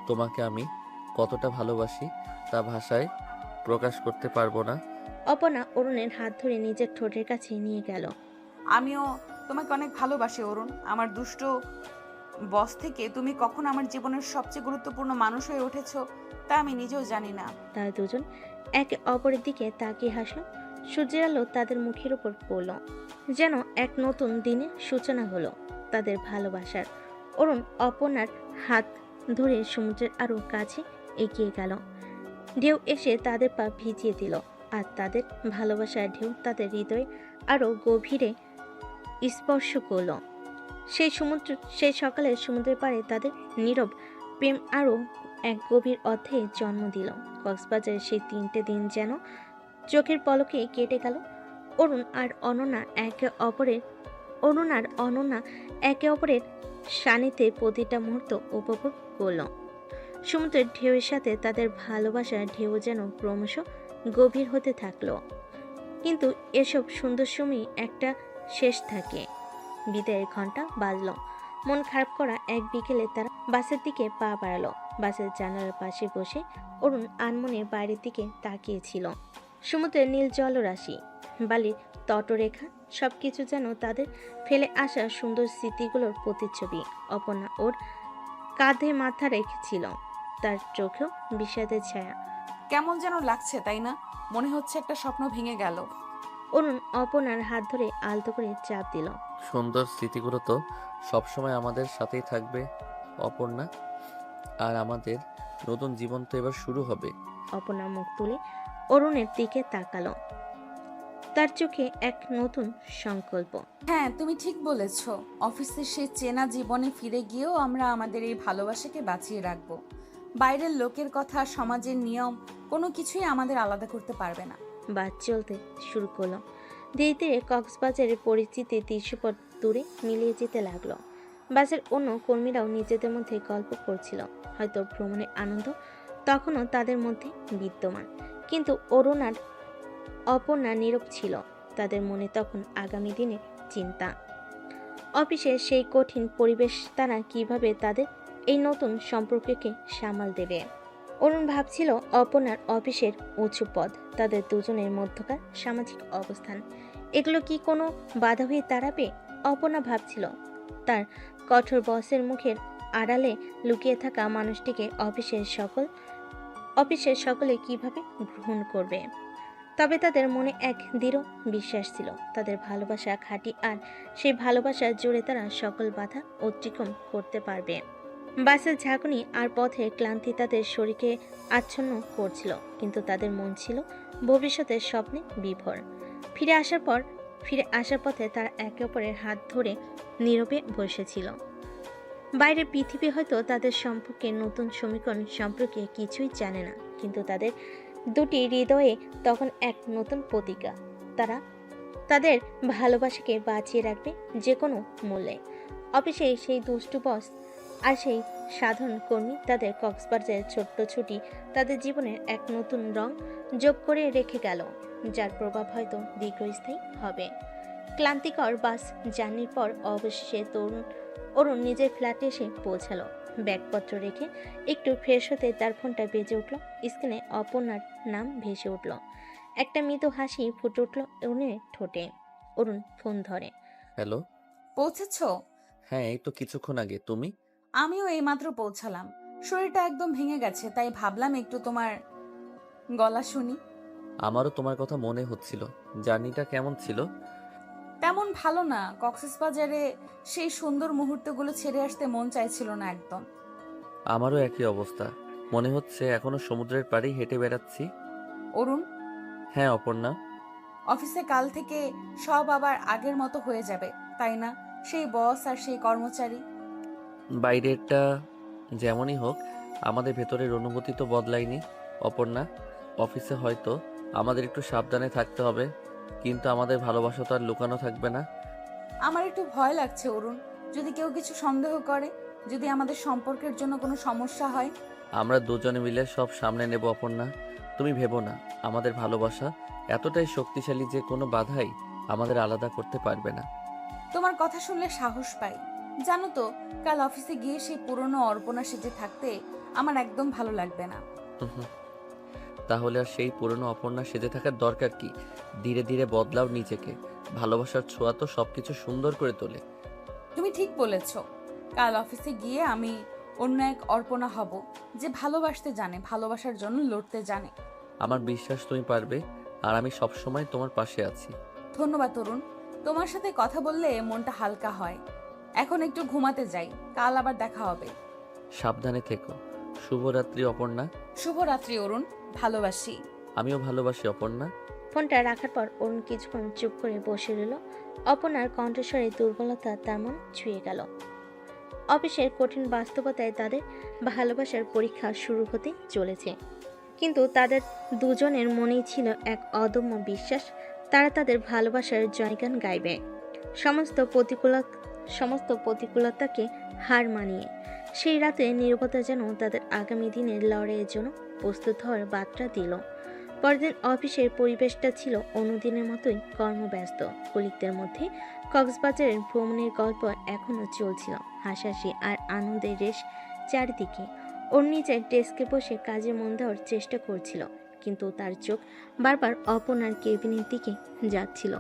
তোমাকে আমি কতটা ভালোবাসি তা ভাষায় প্রকাশ করতে পারবো না। অপর্ণা অরুণের হাত ধরে নিজের ঠোঁটের কাছে নিয়ে গেল। আমিও তোমাকে অনেক ভালোবাসি অরুণ। আমার দুষ্ট বস থেকে তুমি কখন আমার জীবনের সবচেয়ে গুরুত্বপূর্ণ মানুষ হয়ে উঠেছো তা আমি নিজেও জানি না। তারা দুজন একে অপরের দিকে তাকিয়ে হাসল। সূর্যের আলো তাদের মুখের উপর পড়ল, যেন এক নতুন দিনের সূচনা হলো তাদের ভালোবাসার। অরুণ অপর্ণার হাত ধরে সমুদ্রের আরো কাছে এগিয়ে গেল। ঢেউ এসে তাদের পা ভিজিয়ে দিল, আর তাদের ভালোবাসার ঢেউ তাদের হৃদয়ে আরো গভীরে স্পর্শ করল। সেই সকালে সমুদ্রের পাড়ে তাদের নীরব প্রেম আরো এক গভীর অধ্যায়ে জন্ম দিল। কক্সবাজারের সেই 3টে দিন যেন চোখের পলকে কেটে গেল। অরুণ আর অনন্যা একে অপরের সান্নিধ্যে প্রতিটা মুহূর্ত উপভোগ করল। সমুদ্রের ঢেউয়ের সাথে তাদের ভালোবাসার ঢেউ যেন ক্রমশ গভীর হতে থাকলো। কিন্তু এসব সুন্দর সময় একটা শেষ থাকে। বিদায়ের ঘন্টা বাজলো। মন খারাপ করা এক বিকেলে তারা বাসের দিকে পা বাড়ালো। বাসের জানালার পাশে বসে অরুণ আনমনে বাইরের দিকে তাকিয়েছিল। সমুদ্রের নীল জলরাশি, বালির তটরেখা সবকিছু যেন তাদের ফেলে আসা সুন্দর স্মৃতিগুলোর প্রতিচ্ছবি। অপর্ণা ওর কাঁধে মাথা রেখেছিল, তার চোখেও বিষাদের ছায়া। কেমন যেন লাগছে, তাই না? মনে হচ্ছে একটা স্বপ্ন ভেঙে গেল। অরুণ অপর্ণার হাত ধরে আলতো করে চাপ দিল। সুন্দর স্মৃতিগুলো তো সবসময় আমাদের সাথেই থাকবে অপর্ণা। আর আমাদের নতুন জীবন তো এবার শুরু হবে। অপর্ণা মুখ তুলে অরুণের দিকে তাকালো, তার চোখে এক নতুন সংকল্প। হ্যাঁ, তুমি ঠিক বলেছ। অফিসের সেই চেনা জীবনে ফিরে গিয়েও আমরা আমাদের এই ভালোবাসাকে বাঁচিয়ে রাখবো। বাইরের লোকের কথা, সমাজের নিয়ম কোনো কিছুই আমাদের আলাদা করতে পারবে না। বাস চলতে শুরু করলো। ধীরে ধীরে কক্সবাজারের পরিচিতি দৃশ্যপট দূরে মিলিয়ে যেতে লাগলো। বাসের অন্য কর্মীরাও নিজেদের মধ্যে গল্প করছিল। হয়তো ভ্রমণের আনন্দ তখনও তাদের মধ্যে বিদ্যমান, কিন্তু অরুণ আর অপর্ণা নীরব ছিল। তাদের মনে তখন আগামী দিনের চিন্তা। অফিসের সেই কঠিন পরিবেশ, তারা কিভাবে তাদের এই নতুন সম্পর্ককে সামাল দেবে। অরুণ ভাবছিল অপর্ণার অফিসের উঁচু পদ, তাদের দুজনের মধ্যকার সামাজিক অবস্থান, এগুলো কি কোনো বাধা হয়ে দাঁড়াবে? অপর্ণা ভাবছিল তার কঠোর বসের মুখের আড়ালে লুকিয়ে থাকা মানুষটিকে অফিসের সকলে কিভাবে গ্রহণ করবে। তবে তাদের মনে এক দৃঢ় বিশ্বাস ছিল, তাদের ভালোবাসা খাঁটি, আর সেই ভালোবাসার জোরে তারা সকল বাধা অতিক্রম করতে পারবে। বাসের ঝাঁকুনি আর পথের ক্লান্তি তাদের শরীরকে আচ্ছন্ন করছিল, কিন্তু তাদের মন ছিল ভবিষ্যতের স্বপ্নে বিভোর। ফিরে আসার পথে তারা একে অপরের হাত ধরে নীরবে বসেছিল। বাইরের পৃথিবী হয়তো তাদের সম্পর্কে নতুন সমীকরণ সম্পর্কে কিছুই জানে না, কিন্তু তাদের দুটি হৃদয়ে তখন এক নতুন প্রতিজ্ঞা। তারা তাদের ভালোবাসাকে বাঁচিয়ে রাখবে যে কোনো মূল্যে। অফিসে সেই দুষ্টু বস আর সেই সাধারণ কর্মী, তাদের কক্সবাজারের ছোট্ট ছুটি তাদের জীবনের এক নতুন রং যোগ করে রেখে গেল, যার প্রভাব হয়তো দীর্ঘস্থায়ী হবে। ক্লান্তিকর বাস জার্নির পর অবশেষে অরুণ নিজের ফ্ল্যাটে এসে পৌঁছালো। ব্যাগপত্র রেখে একটু ফ্রেশ হতে তার ফোনটা বেজে উঠল। স্ক্রিনে অপর্ণার নাম ভেসে উঠল। একটা মৃদু হাসি ফুটে উঠল অরুণের ঠোঁটে। অরুণ ফোন ধরে। হ্যালো। পৌঁছেছো? হ্যাঁ, এই তো কিছুক্ষণ আগে। তুমি? আমিও এইমাত্র পৌঁছালাম। শরীরটা একদম ভেঙে গেছে, তাই ভাবলাম একটু তোমার গলা শুনি। আমারও তোমার কথা মনে হচ্ছিল। জার্নিটা কেমন ছিল? তেমন ভালো না, কক্সবাজারে সেই সুন্দর মুহূর্তগুলো ছেড়ে আসতে মন চাইছিল না একদম। আমারও একই অবস্থা। মনে হচ্ছে এখনো সমুদ্রের পাড়েই হেঁটে বেড়াচ্ছি। অরুণ, হ্যাঁ অপর্ণা। অফিসে কাল থেকে সব আবার আগের মতো হয়ে যাবে, তাই না? সেই বস আর সেই কর্মচারী। বাইরেরটা যেমনই হোক, আমাদের ভেতরের অনুভূতি তো বদলায়নি অপর্ণা। অফিসে হয়তো আমাদের একটু সাবধানে থাকতে হবে, কিন্তু আমাদের ভালোবাসা তো আর লুকানো থাকবে না। আমার একটু ভয় লাগছে অরুণ, যদি কেউ কিছু সন্দেহ করে, যদি আমাদের সম্পর্কের জন্য কোনো সমস্যা হয়। আমরা দুজনে মিলে সব সামনে নেব অপর্ণা। তুমি ভেবো না, আমাদের ভালোবাসা এতটাই শক্তিশালী যে কোনো বাধাই আমাদের আলাদা করতে পারবে না। তোমার কথা শুনলে সাহস পাই। জানো তো, কাল অফিসে গিয়ে সেই পুরনো অর্পণা সেজে থাকতে আমার একদম ভালো লাগবে না। হুম। তাহলে আর সেই পুরনো অপর্ণা সেজে থাকার দরকার কি? ধীরে ধীরে বদলাও নিজেকে। ভালোবাসার ছোঁয়া তো সবকিছু সুন্দর করে তোলে। তুমি ঠিক বলেছ। কাল অফিসে গিয়ে আমি অন্য এক অর্পণা হব, যে ভালোবাসতে জানে, ভালোবাসার জন্য লড়তে জানে। আমার বিশ্বাস তুমি পারবে, আর আমি সবসময় তোমার পাশে আছি। ধন্যবাদ তরুণ, তোমার সাথে কথা বললে মনটা হালকা হয়। এখন একটু ঘুমাতে যাই, কাল আবার দেখা হবে। সাবধানে থেকো। শুভরাত্রি অপর্ণা। শুভরাত্রি অরুণ, ভালোবাসি। আমিও ভালোবাসি অপর্ণা। ফোনটা রাখার পর অরুণ কিছুক্ষণ চুপ করে বসে রইল। অপর্ণার কণ্ঠস্বরে দুর্বলতা তার মন ছুঁয়ে গেল। অফিসের কঠিন বাস্তবতায় তাদের ভালোবাসার পরীক্ষা শুরু হতে চলেছে, কিন্তু তাদের দুজনের মনেই ছিল এক অদম্য বিশ্বাস, তারা তাদের ভালোবাসার জয়গান গাইবে সমস্ত প্রতিকূলতাকে হার মানিয়ে। সেই রাতে নীরবতা যেন তাদের আগামী দিনের লড়াইয়ের জন্য প্রস্তুত হওয়ার বার্তা দিল। পরদিন অফিসের পরিবেশটা ছিল অন্যদিনের মতোই কর্মব্যস্ত। কলিগদের মধ্যে কক্সবাজারের ভ্রমণের গল্প এখনও চলছিল, হাসাহাসি আর আনন্দের রেশ চারিদিকে। ওর নিজের ডেস্কে বসে কাজে মন দেওয়ার চেষ্টা করছিল, কিন্তু তার চোখ বারবার অপর্ণার কেবিনের দিকে যাচ্ছিল।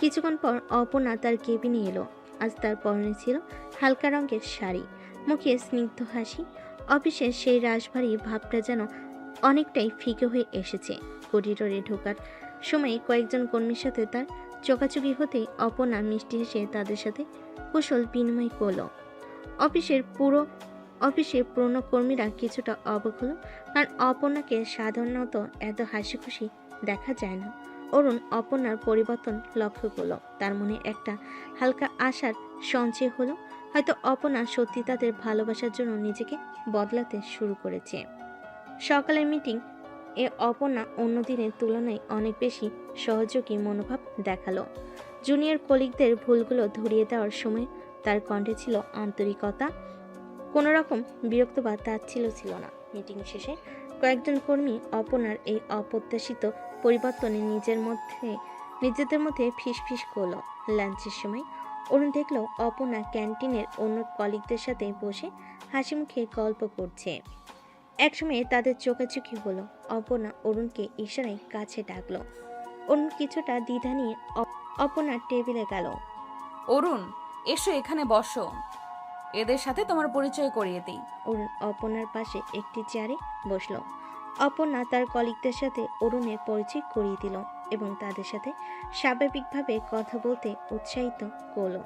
কিছুক্ষণ পর অপর্ণা তার কেবিনে এলো। আজ তার পরনে ছিল হালকা রঙের শাড়ি, মুখে স্নিগ্ধ হাসি। অফিসের সেই রাশভারী ভাবটা যেন অনেকটাই ফিকে হয়ে এসেছে। করিডোরে ঢোকার সময় কয়েকজন কর্মীর সাথে তার চোখাচোখি হতেই অপর্ণা মিষ্টি হেসে তাদের সাথে কুশল বিনিময় করল। অফিসে পুরনো কর্মীরা কিছুটা অবাক হলো, কারণ অপর্ণাকে সাধারণত এত হাসি খুশি দেখা যায় না। অরুণ অপর্ণার পরিবর্তন লক্ষ্য করল, তার মনে একটা হালকা আশার সঞ্চয় হলো। হয়তো অপর্ণা সত্যি তাদের ভালোবাসার জন্য নিজেকে বদলাতে শুরু করেছে। সকালের মিটিং এ অপর্ণা অন্য দিনের তুলনায় অনেক বেশি সহযোগী মনোভাব দেখালো। জুনিয়র কলিগদের ভুলগুলো ধরিয়ে দেওয়ার সময় তার কণ্ঠে ছিল আন্তরিকতা, কোনো রকম বিরক্ত বা তাচ্ছিল্য ছিল না। মিটিং শেষে কয়েকজন কর্মী অপর্ণার এই অপ্রত্যাশিত পরিবর্তনে নিজেদের মধ্যে ফিসফিস করলো। লাঞ্চের সময় অরুণ দেখলো অপর্ণা ক্যান্টিনের অন্য কলিগদের সাথে বসে হাসি মুখে গল্প করছে। একসময় তাদের চোখাচোখি হলো। অপর্ণা অরুণকে ইশারায় কাছে ডাকলো। অরুণ কিছুটা দ্বিধা নিয়ে অপর্ণার টেবিলে গেল। অরুণ, এসো এখানে বসো, এদের সাথে তোমার পরিচয় করিয়ে দিই। অরুণ অপর্ণার পাশে একটি চেয়ারে বসলো। অপর্ণা তার কলিগদের সাথে অরুণের পরিচয় করিয়ে দিল এবং তাদের সাথে স্বাভাবিকভাবে কথা বলতে উৎসাহিত করলো।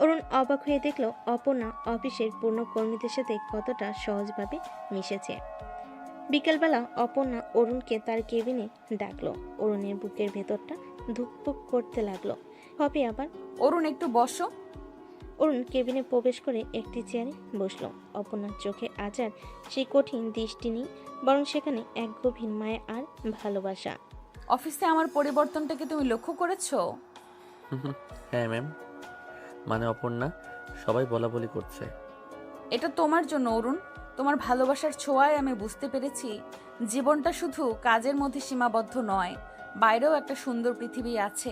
অরুণ অবাক হয়ে দেখল অপর্ণা অফিসের পূর্ণ কর্মীদের সাথে কতটা সহজভাবে মিশেছে। বিকেলবেলা অপর্ণা অরুণকে তার কেবিনে ডাকলো। অরুণের বুকের ভেতরটা ধুকপুক করতে লাগলো। হবে আবার। অরুণ, একটু বসো। অরুণ কেবিনে প্রবেশ করে একটি চেয়ারে বসলো। অপর্ণার চোখে আজ আর সেই কঠিন দৃষ্টি নেই, বরং সেখানে এক গভীর মায়া আর ভালোবাসা। অফিসে আমার পরিবর্তনটাকে তুমি লক্ষ্য করেছো? হ্যাঁ ম্যাম। মানে অপর্ণা, সবাই বলা বলি করছে। এটা তোমার জন্য অরুণ। তোমার ভালোবাসার ছোঁয়ায় আমি বুঝতে পেরেছি জীবনটা শুধু কাজের মধ্যে সীমাবদ্ধ নয়, বাইরেও একটা সুন্দর পৃথিবী আছে,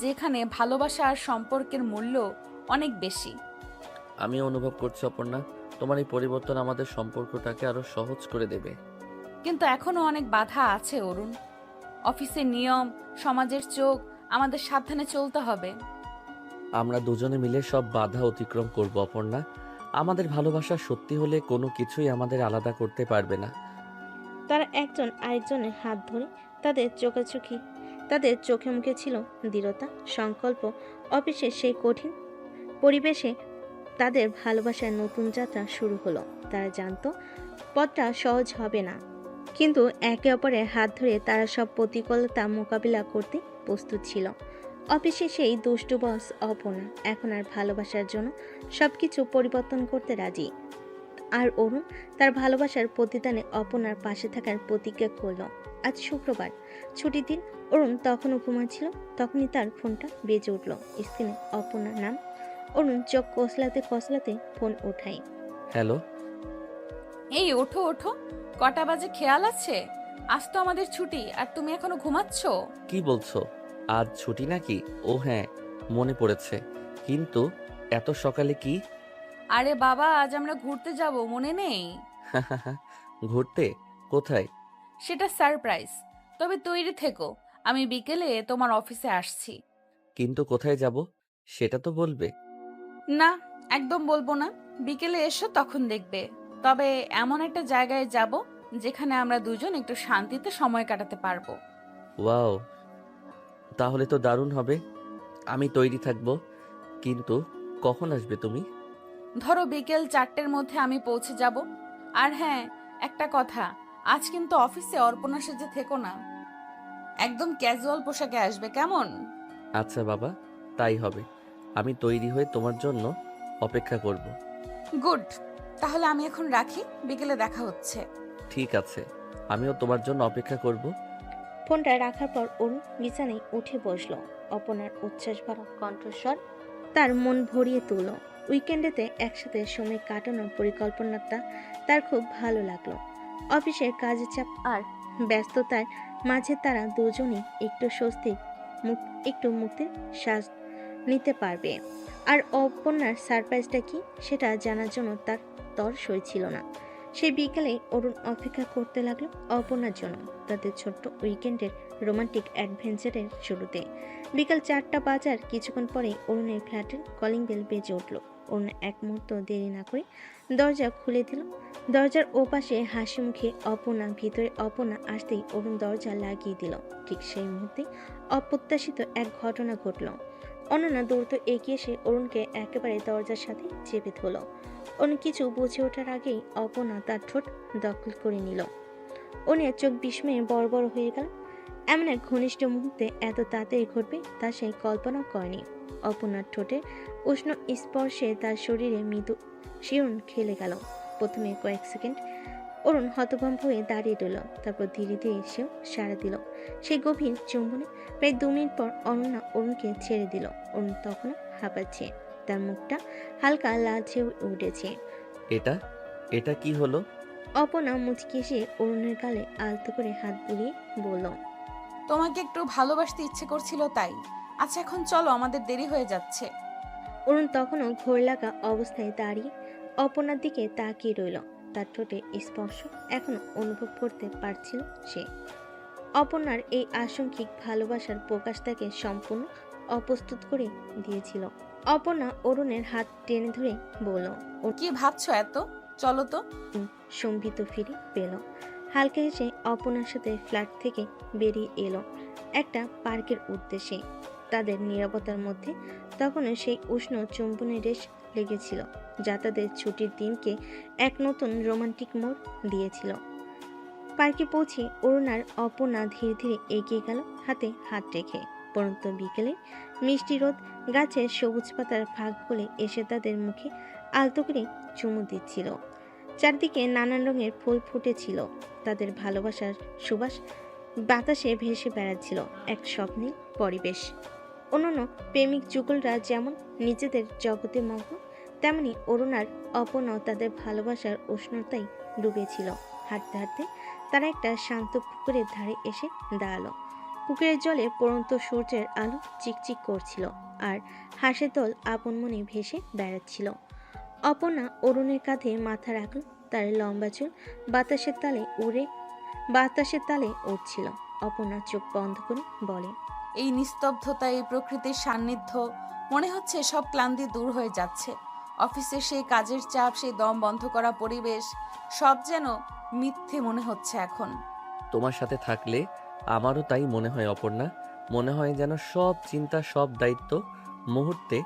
যেখানে ভালোবাসা আর সম্পর্কের মূল্য অনেক বেশি। আমি অনুভব করছি অপর্ণা, তোমার এই পরিবর্তন আমাদের সম্পর্কটাকে আরো সহজ করে দেবে। কিন্তু এখনো অনেক বাধা আছে অরুণ। অফিসের নিয়ম, সমাজের চোখ, আমাদের সাবধানে চলতে হবে। আমরা দুজনে মিলে সব বাধা অতিক্রম করব অপর্ণা। আমাদের ভালোবাসা সত্যি হলে কোনো কিছুই আমাদের আলাদা করতে পারবে না। তারা একজন আরেকজনের হাত ধরে তাদের চোখে মুখে ছিল দৃঢ়তা, সংকল্প। অফিসের সেই কঠিন পরিবেশে তাদের ভালোবাসার নতুন যাত্রা শুরু হলো। তারা জানতো পথটা সহজ হবে না, কিন্তু একে অপরের হাত ধরে তারা সব প্রতিকূলতা মোকাবিলা করতে প্রস্তুত ছিল। অফিসে সেই দুষ্টু বস অপর্ণা এখন আর ভালোবাসার জন্য সবকিছু পরিবর্তন করতে রাজি। আর অরুণ তার ভালোবাসার প্রতিদানে অপর্ণার পাশে থাকার প্রতিজ্ঞা করল। আজ শুক্রবার, ছুটির দিন। অরুণ তখনও ঘুমাচ্ছিল, তখনই তার ফোনটা বেজে উঠল। স্ক্রিনে অপর্ণার নাম। অরুণ চোখ কসলাতে ফোন ওঠায়। হ্যালো। এই ওঠো ওঠো, কটা বাজে খেয়াল আছে? আজ তো আমাদের ছুটি আর তুমি এখনো ঘুমাচ্ছ। কি বলছো? আজ ছুটি নাকি? ও হ্যাঁ, মনে পড়েছে, কিন্তু এত সকালে কি? আরে বাবা, আজ আমরা ঘুরতে যাব, মনে নেই? ঘুরতে? কোথায়? সেটা সারপ্রাইজ, তবে তৈরি থেকো। আমি বিকেলে তোমার অফিসে আসছি। কিন্তু কোথায় যাব সেটা তো বলবে। না, একদম বলবো না। বিকেলে এসো, তখন দেখবে। তবে এমন একটা জায়গায় যাব যেখানে আমরা দুজন একটু শান্তিতে সময় কাটাতে পারবো। ওয়াও, তাহলে তো দারুণ হবে। আমি তৈরি থাকবো, কিন্তু কখন আসবে তুমি? ধরো বিকেল 4টের মধ্যে আমি পৌঁছে যাব। আর হ্যাঁ, একটা কথা, আজ কিন্তু অফিসে অর্পণা সেজে থেকো না, একদম ক্যাজুয়াল পোশাকে আসবে, কেমন? আচ্ছা বাবা, তাই হবে। আমি তৈরি হয়ে তোমার জন্য অপেক্ষা করব। গুড, তাহলে আমি এখন রাখি, বিকেলে দেখা হচ্ছে। ঠিক আছে, আমিও তোমার জন্য অপেক্ষা করব। ফোনটা রাখার পর অরুণ বিছানায় উঠে বসলো। অপর্ণার উচ্ছ্বাস ভরা কণ্ঠস্বর তার মন ভরিয়ে তুলল। উইকেন্ডেতে একসাথে সময় কাটানোর পরিকল্পনাটা তার খুব ভালো লাগলো। অফিসের কাজের চাপ আর ব্যস্ততার মাঝে তারা দুজনেই একটু মুক্তির শ্বাস নিতে পারবে। আর অপর্ণার সারপ্রাইজটা কি সেটা জানার জন্য তার তর সইছিল না। সেই বিকেলে অরুণ অপেক্ষা করতে লাগলো অপর্ণার জন্য, তাদের ছোট্ট উইকেন্ডের রোমান্টিক অ্যাডভেঞ্চারের শুরুতে। বিকাল 4টা বাজার কিছুক্ষণ পরে অরুণের ফ্ল্যাটের কলিং বেল বেজে উঠল। অরুণ এক মুহূর্ত দেরি না করে দরজা খুলে দিল। দরজার ওপাশে হাসি মুখে অপর্ণা। ভিতরে অপর্ণা আসতেই অরুণ দরজা লাগিয়ে দিল। ঠিক সেই মুহূর্তে অপ্রত্যাশিত এক ঘটনা ঘটল। অনন্যা দ্রুত এগিয়ে এসে অরুণকে একেবারে দরজার সাথে চেপে ধরল। অরুণ কিছু বুঝে ওঠার আগেই অপর্ণা তার ঠোঁট দখল করে নিল। অরুণের চোখ বিস্ময়ে বড় বড় হয়ে গেল। এমন এক ঘনিষ্ঠ মুহূর্তে এত তাড়াতাড়ি ঘটবে তা সে কল্পনা করেনি। অপর্ণার ঠোঁটের উষ্ণ স্পর্শে তার শরীরে মৃদু শিহরণ খেলে গেল। প্রথমে কয়েক সেকেন্ড অরুণ হতভম্ব হয়ে দাঁড়িয়ে রইল, তারপর ধীরে ধীরে সেও সাড়া দিল সেই গভীর চুম্বনে। প্রায় 2 মিনিট পর অনন্যা অরুণকে ছেড়ে দিল। অরুণ তখনও হাঁপাচ্ছে, তার মুখটা হালকা লালচে উঠেছে। এটা এটা কি হলো? অপর্ণা মুচকি এসে অরুণের গালে আলতো করে হাত বুলিয়ে বলল, তোমাকে একটু ভালোবাসতে ইচ্ছে করছিল তাই। আচ্ছা এখন চলো, আমাদের দেরি হয়ে যাচ্ছে। অরুণ তখনও ঘোর লাগা অবস্থায় দাঁড়িয়ে অপর্ণার দিকে তাকিয়ে রইল। তার ঠোঁটে স্পর্শ এখনো অনুভব করতে পারছিল সে। অপর্ণার এই আশঙ্কিক ভালোবাসার প্রকাশ তাকে সম্পূর্ণ অপ্রস্তুত করে দিয়েছিল। অপর্ণা অরুণের হাত টেনে ধরে বলল, কি ভাবছো এত? চলো তো। সম্ভিত ফিরে পেল। হালকা হেসে অপর্ণার সাথে ফ্ল্যাট থেকে বেরিয়ে এলো একটা পার্কের উদ্দেশ্যে। তাদের নীরবতার মধ্যে তখনও সেই উষ্ণ চুম্বনের রেশ লেগেছিল, যা তাদের ছুটির দিনকে এক নতুন রোমান্টিক মোড় দিয়েছিল। পার্কে পৌঁছে অরুণ আর অপর্ণা ধীরে ধীরে এগিয়ে গেল হাতে হাত রেখে। পরন্ত বিকেলে মিষ্টি রোদ গাছের সবুজ পাতার ফাঁক গলে এসে তাদের মুখে আলতো করে চুমু দিচ্ছিল। চারদিকে নানান রঙের ফুল ফুটেছিল, তাদের ভালোবাসার সুবাস বাতাসে ভেসে বেড়াচ্ছিল। এক স্বপ্নের পরিবেশ। অন্যান্য প্রেমিক যুগলরা যেমন নিজেদের জগতে মগ্ন, তেমনি অরুণ আর অপর্ণাও তাদের ভালোবাসার উষ্ণতায় ডুবেছিল। হাঁটতে হাঁটতে তারা একটা শান্ত পুকুরের ধারে এসে দাঁড়ালো। পুকুরের জলে পড়ন্ত সূর্যের আলো চিকচিক করছিল, আর হাঁসের দল আপন মনে ভেসে বেড়াচ্ছিল। অপর্ণা অরুণের কাঁধে মাথা রাখল, তার লম্বা চুল বাতাসের তালে উঠছিল। অপর্ণা চোখ বন্ধ করে বলে, এই নিস্তব্ধতা, এই প্রকৃতির সান্নিধ্য, মনে হচ্ছে সব ক্লান্তি দূর হয়ে যাচ্ছে। অফিসের সেই কাজের চাপ, সেই দম বন্ধ করা পরিবেশ, সব যেন মিথ্যে মনে হচ্ছে এখন। তোমার সাথে থাকলে আমারও তাই মনে হয় অপর্ণা। মনে হয় যেন সব চিন্তা, সব দায়িত্ব মুহূর্তে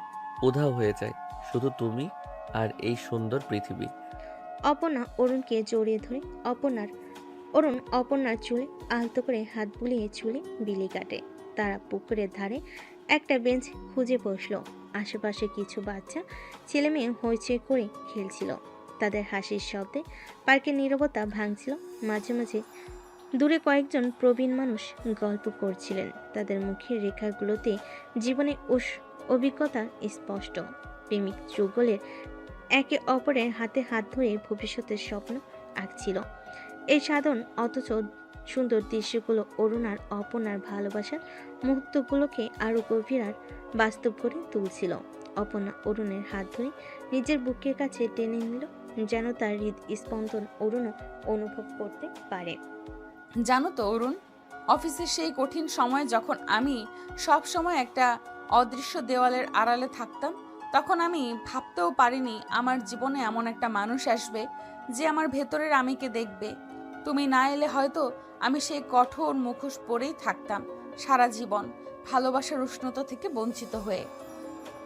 উধাও হয়ে যায়। শুধু তুমি আর এই সুন্দর পৃথিবী। অপর্ণা অরুণকে জড়িয়ে ধরে অরুণ অপর্ণার চুলে আলতো করে হাত বুলিয়ে চুলে বিলি কাটে। তারা পুকুরের ধারে একটা বেঞ্চ খুঁজে বসলো। আশেপাশে কিছু বাচ্চা ছেলেমেয়ে হইচই করে খেলছিল। তাদের হাসির শব্দে পার্কের নীরবতা ভাঙছিল। মাঝে মাঝে দূরে কয়েকজন প্রবীণ মানুষ গল্প করছিলেন। তাদের মুখের রেখাগুলোতে জীবনের অভিজ্ঞতা স্পষ্ট। প্রেমিক যুগলের একে অপরের হাতে হাত ধরে ভবিষ্যতের স্বপ্ন আঁকছিল। এই সাধারণ অথচ সুন্দর দৃশ্যগুলো অরুণ আর অপর্ণার ভালোবাসার মুহূর্তগুলোকে আরো গভীর আর বাস্তব করে তুলছিল। অপর্ণা অরুণের হাত ধরে নিজের বুকের কাছে টেনে নিল, যেন তার হৃদস্পন্দন অরুণও অনুভব করতে পারে। জানো তো অরুণ, অফিসের সেই কঠিন সময় যখন আমি সব সময় একটা অদৃশ্য দেওয়ালের আড়ালে থাকতাম, তখন আমি ভাবতেও পারিনি আমার জীবনে এমন একটা মানুষ আসবে যে আমার ভেতরের আমিকে দেখবে। তুমি না এলে হয়তো আমি সেই কঠোর মুখোশ পরেই থাকতাম সারা জীবন, ভালোবাসার উষ্ণতা থেকে বঞ্চিত হয়ে।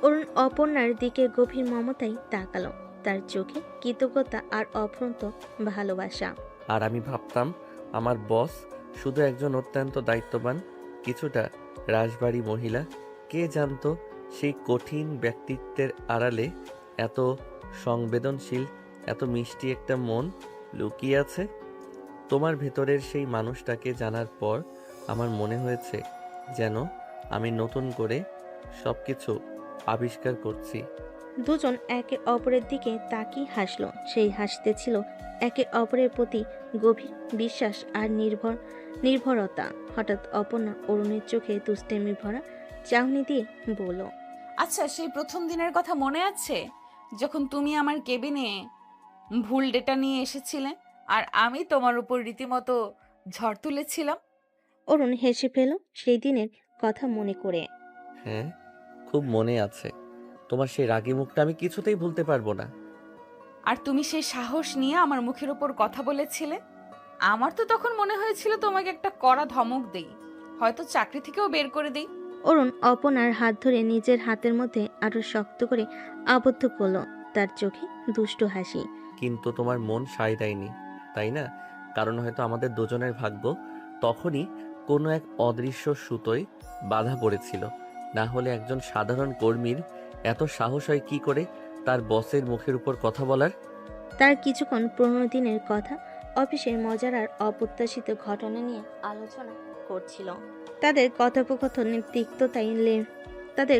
অরুণ অপর্ণার দিকে গভীর মমতায় তাকালো, তার চোখে কৃতজ্ঞতা আর অফ্রন্ত ভালোবাসা। আর আমি ভাবতাম আমার বস শুধু একজন অত্যন্ত দায়িত্ববান, কিছুটা রাজবাড়ী মহিলা। কে জানতো সেই কঠিন ব্যক্তিত্বের আড়ালে এত সংবেদনশীল, এত মিষ্টি একটা মন লুকিয়ে আছে। তোমার ভেতরের সেই মানুষটাকে জানার পর আমার মনে হয়েছে যেন আমি নতুন করে সবকিছু আবিষ্কার করছি। দুজন একে অপরের দিকে তাকিয়ে হাসলো। সেই হাসতে ছিল একে অপরের প্রতি গভীর বিশ্বাস আর নির্ভরতা। হঠাৎ অপর্ণা অরুণের চোখে দুষ্টেমি ভরা চাহনি দিয়ে বলল, আচ্ছা, সেই প্রথম দিনের কথা মনে আছে যখন তুমি আমার কেবিনে ভুল ডেটা নিয়ে এসেছিলে আর আমি তোমার উপর রীতিমতো ঝড় তুলেছিলাম? অরুণ হেসে ফেল সেই দিনের কথা মনে করে। হ্যাঁ, খুব মনে আছে। তোমার সেই রাগী মুখটা আমি কিছুতেই ভুলতে পারবো না। আর তুমি সেই সাহস নিয়ে আমার মুখের ওপর কথা বলেছিলে। আমার তো তখন মনে হয়েছিল তোমাকে একটা কড়া ধমক দেই, হয়তো চাকরি থেকেও বের করে দেই। অরুণ অপর্ণার হাত ধরে নিজের হাতের মধ্যে আরো শক্ত করে আবদ্ধ করলো, তার চোখে দুষ্ট হাসি। কিন্তু তোমার মন সায় দেয়নি, তাই না? কারণ হয়তো আমাদের দুজনের ভাগ্য তখনই কোনো এক অদৃশ্য সুতোয় বাধা পড়েছিল। না হলে একজন সাধারণ কর্মীর এত সাহস হয় কি করে তার বসের মুখের উপর কথা বলার? তার কিছুক্ষণ পুরনো দিনের কথা, অফিসের মজার আর অপ্রত্যাশিত ঘটনা নিয়ে আলোচনা করছিল। তাদের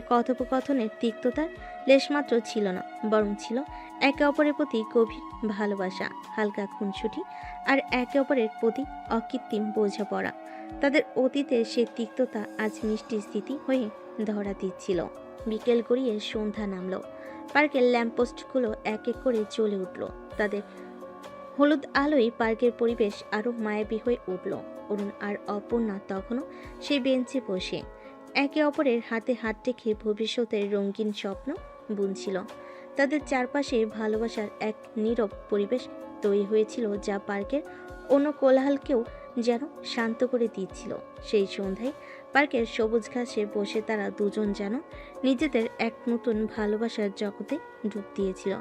কথোপকথনের তিক্ততার লেশমাত্র ছিল না, বরং ছিল একে অপরের প্রতি গভীর ভালোবাসা, হালকা খুনসুটি আর একে অপরের প্রতি অকৃত্রিম বোঝাপড়া। তাদের অতীতের সে তিক্ততা আজ মিষ্টি স্মৃতি হয়ে ধরা দিচ্ছিল। বিকেল গড়িয়ে সন্ধ্যা নামলো। পার্কের ল্যাম্পপোস্টগুলো এক এক করে জ্বলে উঠল। তাদের হলুদ আলোয় পার্কের পরিবেশ আরো মায়াবী হয়ে উঠল। অরুণ আর অপর্ণা তখনও সেই বেঞ্চে বসে একে অপরের হাতে হাত রেখে ভবিষ্যতের রঙিন স্বপ্ন বুনছিল। তাদের চারপাশে ভালোবাসার এক নীরব পরিবেশ তৈরি হয়েছিল, যা পার্কের অন্য কোলাহলকেও যেন শান্ত করে দিচ্ছিল। সেই সন্ধ্যায় পার্কের সবুজ ঘাসে বসে তারা দুজন যেন নিজেদের এক নতুন ভালোবাসার জগতে ডুব দিয়েছিল,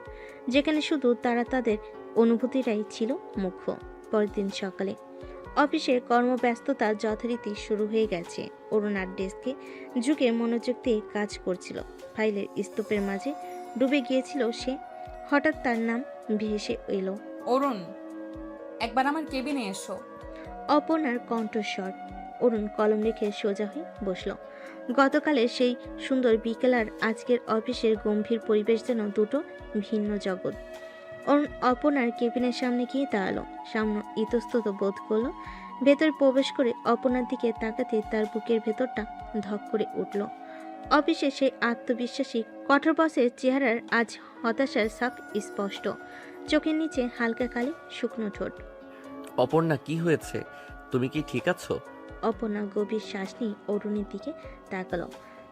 যেখানে শুধু তারা তাদের অনুভূতিটাই ছিল মুখ্য। পরের দিন সকালে অফিসের কর্মব্যস্ততা যথারীতি শুরু হয়ে গেছে। অরুণার ডেস্কে ঝুঁকে মনোযোগ দিয়ে কাজ করছিল। ফাইলের স্তূপের মাঝে ডুবে গিয়েছিল সে। হঠাৎ তার নাম ভেসে এলো, অরুণ, একবার আমার কেবিনে এসো। অপর্ণার কণ্ঠস্বর। অরুণ কলম রেখে সোজা হয়ে বসল। গতকালের সেই সুন্দর বিকেল আর আজকের অফিসের গম্ভীর পরিবেশ যেন দুটো ভিন্ন জগৎ। অরুণ অপর্ণার কেবিনের সামনে গিয়ে দাঁড়ালো। সামনে ইতস্তত বোধ করলো। ভেতর প্রবেশ করে অপর্ণার দিকে তাকাতে তার বুকের ভেতরটা ধক করে উঠল। অফিসে সেই আত্মবিশ্বাসী কঠোর বসের চেহারার আজ হতাশার ছাপ স্পষ্ট। চোখের নিচে হালকা কালি, শুকনো ঠোঁট। অপর্ণা, কি হয়েছে? তুমি কি ঠিক আছো? অপর্ণা গভীর শ্বাস নিয়ে অরুণের দিকে তাকালো।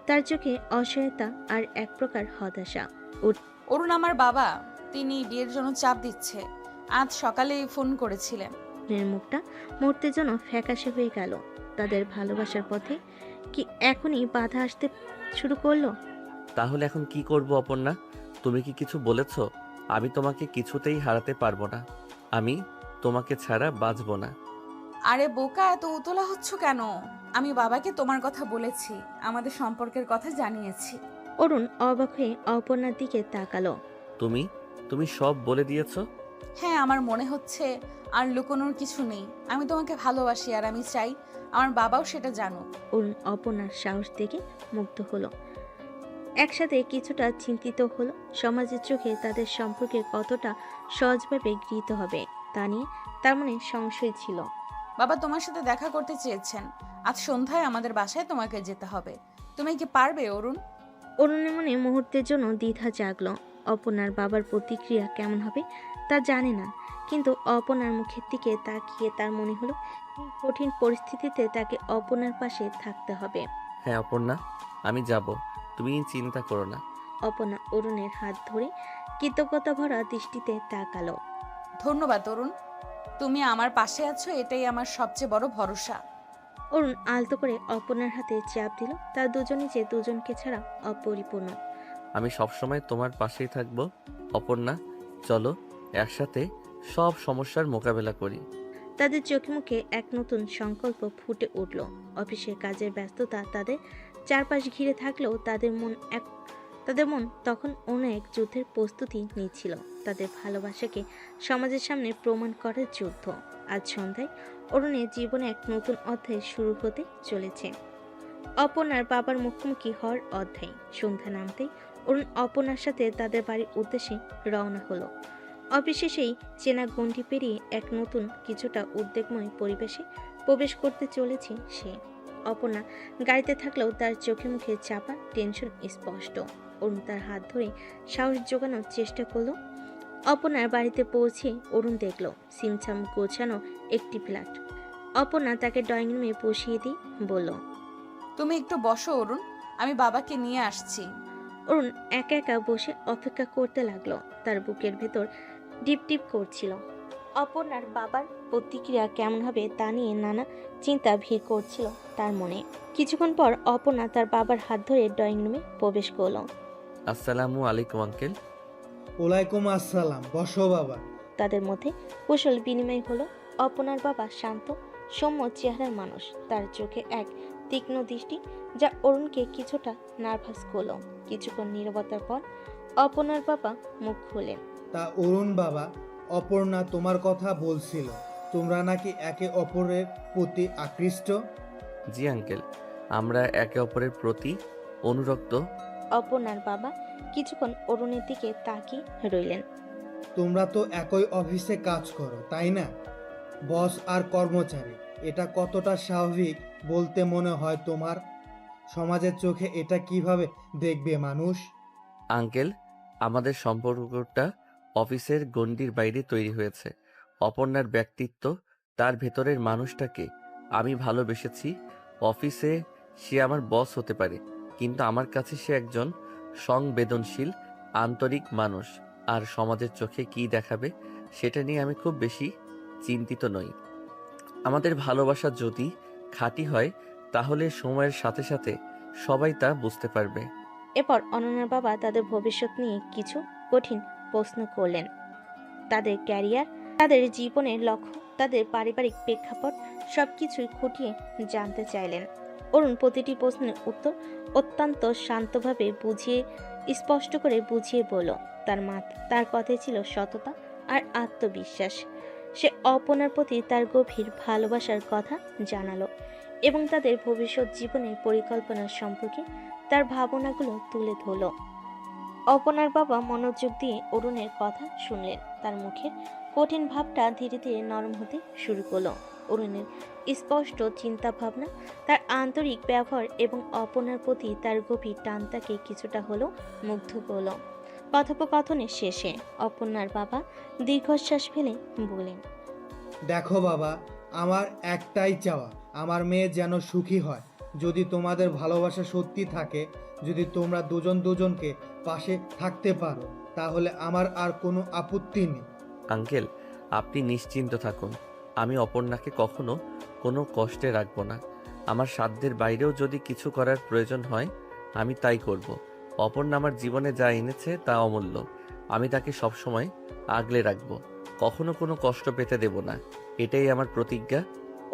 তার চোখে অসহায়তা আর এক প্রকার হতাশা। অরুণ আমার বাবা, তিনি বিয়ের জন্য চাপ দিচ্ছে। আজ সকালেই ফোন করেছিলেন। অরুণের মুখটা মুহূর্তের জন্য ফ্যাকাশে হয়ে গেল। তাদের ভালোবাসার পথে কি এখনই বাধা আসতে শুরু করলো? তাহলে এখন কি করব অপর্ণা? তুমি কি কিছু বলেছ? আমি তোমাকে কিছুতেই হারাতে পারবো না। আমি তোমাকে ছাড়া বাঁচবো না। আরে বোকা, এত উতলা হচ্ছ কেন? আমি বাবাকে তোমার কথা বলেছি, আমাদের সম্পর্কের কথা জানিয়েছি। অরুণ অবাক হয়ে অপর্ণার দিকে তাকালো। তুমি তুমি সব বলে দিয়েছো? হ্যাঁ, আমার মনে হচ্ছে আর লুকোনোর কিছু নেই। আমি তোমাকে ভালোবাসি আর আমি চাই আমার বাবাও সেটা জানুক। অরুণ অপর্ণার সাহস দেখে মুগ্ধ হলো, একসাথে কিছুটা চিন্তিত হলো। সমাজের চোখে তাদের সম্পর্কে কতটা সহজভাবে গৃহীত হবে তা নিয়ে তার মনে সংশয় ছিল। বাবা তোমার সাথে দেখা করতে চেয়েছেন। আজ সন্ধ্যায় আমাদের বাসায় তোমাকে যেতে হবে। তুমি কি পারবে অরুণ? অরুণের মনে মুহূর্তের জন্য দ্বিধা জাগলো। অপর্ণার বাবার প্রতিক্রিয়া কেমন হবে তা জানে না, কিন্তু অপর্ণার মুখের দিকে তাকিয়ে তার মনে হলো এই কঠিন পরিস্থিতিতে তাকে অপর্ণার পাশে থাকতে হবে। হ্যাঁ অপর্ণা, আমি যাব, তুমি চিন্তা করো না। অপর্ণা অরুণের হাত ধরে কৃতজ্ঞতা ভরা দৃষ্টিতে তাকালো। ধন্যবাদ অরুণ, তুমি আমার পাশে আছো, এটাই আমার সবচেয়ে বড় ভরসা। অরুণ আলতো করে অপর্ণার হাতে চাপ দিল। তার দুজনই যে দুজনকে ছাড়া অপরিপূর্ণ। আমি সবসময় তোমার পাশেই থাকবো অপর্ণা। চলো একসাথে সব সমস্যার মোকাবেলা করি। তাদের চোখে মুখে এক নতুন সংকল্প ফুটে উঠল। অফিসের কাজের ব্যস্ততা তাদের চারপাশ ঘিরে থাকলেও তাদের মন তখন অন্য এক যুদ্ধের প্রস্তুতি নিচ্ছিল। তাদের ভালোবাসাকে সমাজের সামনে প্রমাণ করার যুদ্ধ। আজ সন্ধ্যায় অরুণের জীবনে এক নতুন অধ্যায় শুরু হতে চলেছে। অপর্ণার বাবার মুখোমুখি হওয়ার অধ্যায়। সন্ধ্যা নামতেই অরুণ অপর্ণার সাথে তাদের বাড়ির উদ্দেশ্যে রওনা হলো। অফিসে সেই চেনা গণ্ডি পেরিয়ে এক নতুন কিছুটা উদ্বেগময় পরিবেশে প্রবেশ করতে চলেছে সে। অপর্ণা গাড়িতে থাকলেও তার চোখে মুখে চাপা টেনশন স্পষ্ট। অরুণ তার হাত ধরে সাহস জোগানোর চেষ্টা করলো। অপর্ণার বাড়িতে পৌঁছে অরুণ দেখল সিমছাম গোছানো একটি ফ্ল্যাট। অপর্ণা তাকে ড্রয়িং রুমে বসিয়ে দিয়ে বলল, তুমি একটু বসো অরুণ, আমি বাবাকে নিয়ে আসছি। অরুণ একা একা বসে অপেক্ষা করতে লাগলো। তার বুকের ভেতর ডিপ ডিপ করছিল। অপর্ণার বাবার প্রতিক্রিয়া কেমন হবে তা নিয়ে নানা চিন্তা ভিড় করছিল তার মনে। কিছুক্ষণ পর অপর্ণা তার বাবার হাত ধরে ড্রয়িং রুমে প্রবেশ করলো। আসসালামু আলাইকুম আঙ্কেল। ওয়ালাইকুম আসসালাম, বসো বাবা। তাদের মধ্যে কুশল বিনিময় হলো। অপর্ণার বাবা শান্ত সৌম্য চেহারার মানুষ। তার চোখে এক তীক্ষ্ণ দৃষ্টি যা অরুণকে কিছুটা নার্ভাস করলো। কিছুক্ষণ নীরবতার পর অপর্ণার বাবা মুখ খুলেন। তা অরুণ বাবা, অপর্ণা তোমার কথা বলছিল, তোমরা নাকি একে অপরের প্রতি আকৃষ্ট। জি আঙ্কেল, আমরা একে অপরের প্রতি অনুরক্ত। অপর্ণার বাবা কিছুক্ষণ অরুণের দিকে তাকিয়ে রইলেন। তোমরা তো একই অফিসে কাজ করো, তাই না? বস আর কর্মচারী, এটা কতটা স্বাভাবিক বলতে মনে হয় তোমার? সমাজের চোখে এটা কিভাবে দেখবে মানুষ? আঙ্কেল, আমাদের সম্পর্কটা অফিসের গণ্ডির বাইরে তৈরি হয়েছে। অপর্ণার ব্যক্তিত্ব, তার ভেতরের মানুষটাকে আমি ভালোবেসেছি। অফিসে সে আমার বস হতে পারে, কিন্তু আমার কাছে সে একজন সংবেদনশীল আন্তরিক মানুষ। আর সমাজের চোখে কি দেখাবে সেটা নিয়ে আমি খুব বেশি চিন্তিত নই। আমাদের ভালোবাসা যদি খাঁটি হয় তাহলে সময়ের সাথে সাথে সবাই তা বুঝতে পারবে। এরপর অনন্যার বাবা তাদের ভবিষ্যৎ নিয়ে কিছু কঠিন প্রশ্ন করলেন। তাদের ক্যারিয়ার, তাদের জীবনের লক্ষ্য, তাদের পারিবারিক প্রেক্ষাপট সবকিছুই খুঁটিয়ে জানতে চাইলেন। অরুণ প্রতিটি প্রশ্নের উত্তর অত্যন্ত শান্তভাবে স্পষ্ট করে বুঝিয়ে বলল। তার কথায় ছিল সততা আর আত্মবিশ্বাস। সে অপর্ণার প্রতি তার গভীর ভালোবাসার কথা জানালো এবং তাদের ভবিষ্যৎ জীবনের পরিকল্পনা সম্পর্কে তার ভাবনাগুলো তুলে ধরল। অপর্ণার বাবা মনোযোগ দিয়ে অরুণের কথা শুনলেন। তার মুখের কঠিন ভাবটা ধীরে ধীরে নরম হতে শুরু করলো। অরুণের স্পষ্ট চিন্তা ভাবনা, তার আন্তরিক ব্যবহার এবং অপর্ণার প্রতি তার গভীর টান তাকে কিছুটা হলেও মুগ্ধ করল। কথোপকথনের শেষে অপর্ণার বাবা দীর্ঘশ্বাস ফেলে বলেন, দেখো বাবা, আমার একটাই চাওয়া, আমার মেয়ে যেন সুখী হয়। যদি তোমাদের ভালোবাসা সত্যি থাকে, যদি তোমরা দুজন দুজনকে পাশে থাকতে পারো, তাহলে আমার আর কোনো আপত্তি নেই। আঙ্কেল, আপনি নিশ্চিন্ত থাকুন। আমি অপর্ণাকে কখনো কোনো কষ্টে রাখবো না। আমার সাধ্যের বাইরেও যদি কিছু করার প্রয়োজন হয় আমি তাই করব। অপর্ণা আমার জীবনে যা এনেছে তা অমূল্য। আমি তাকে সবসময় আগলে রাখবো, কখনো কোনো কষ্ট পেতে দেব না। এটাই আমার প্রতিজ্ঞা।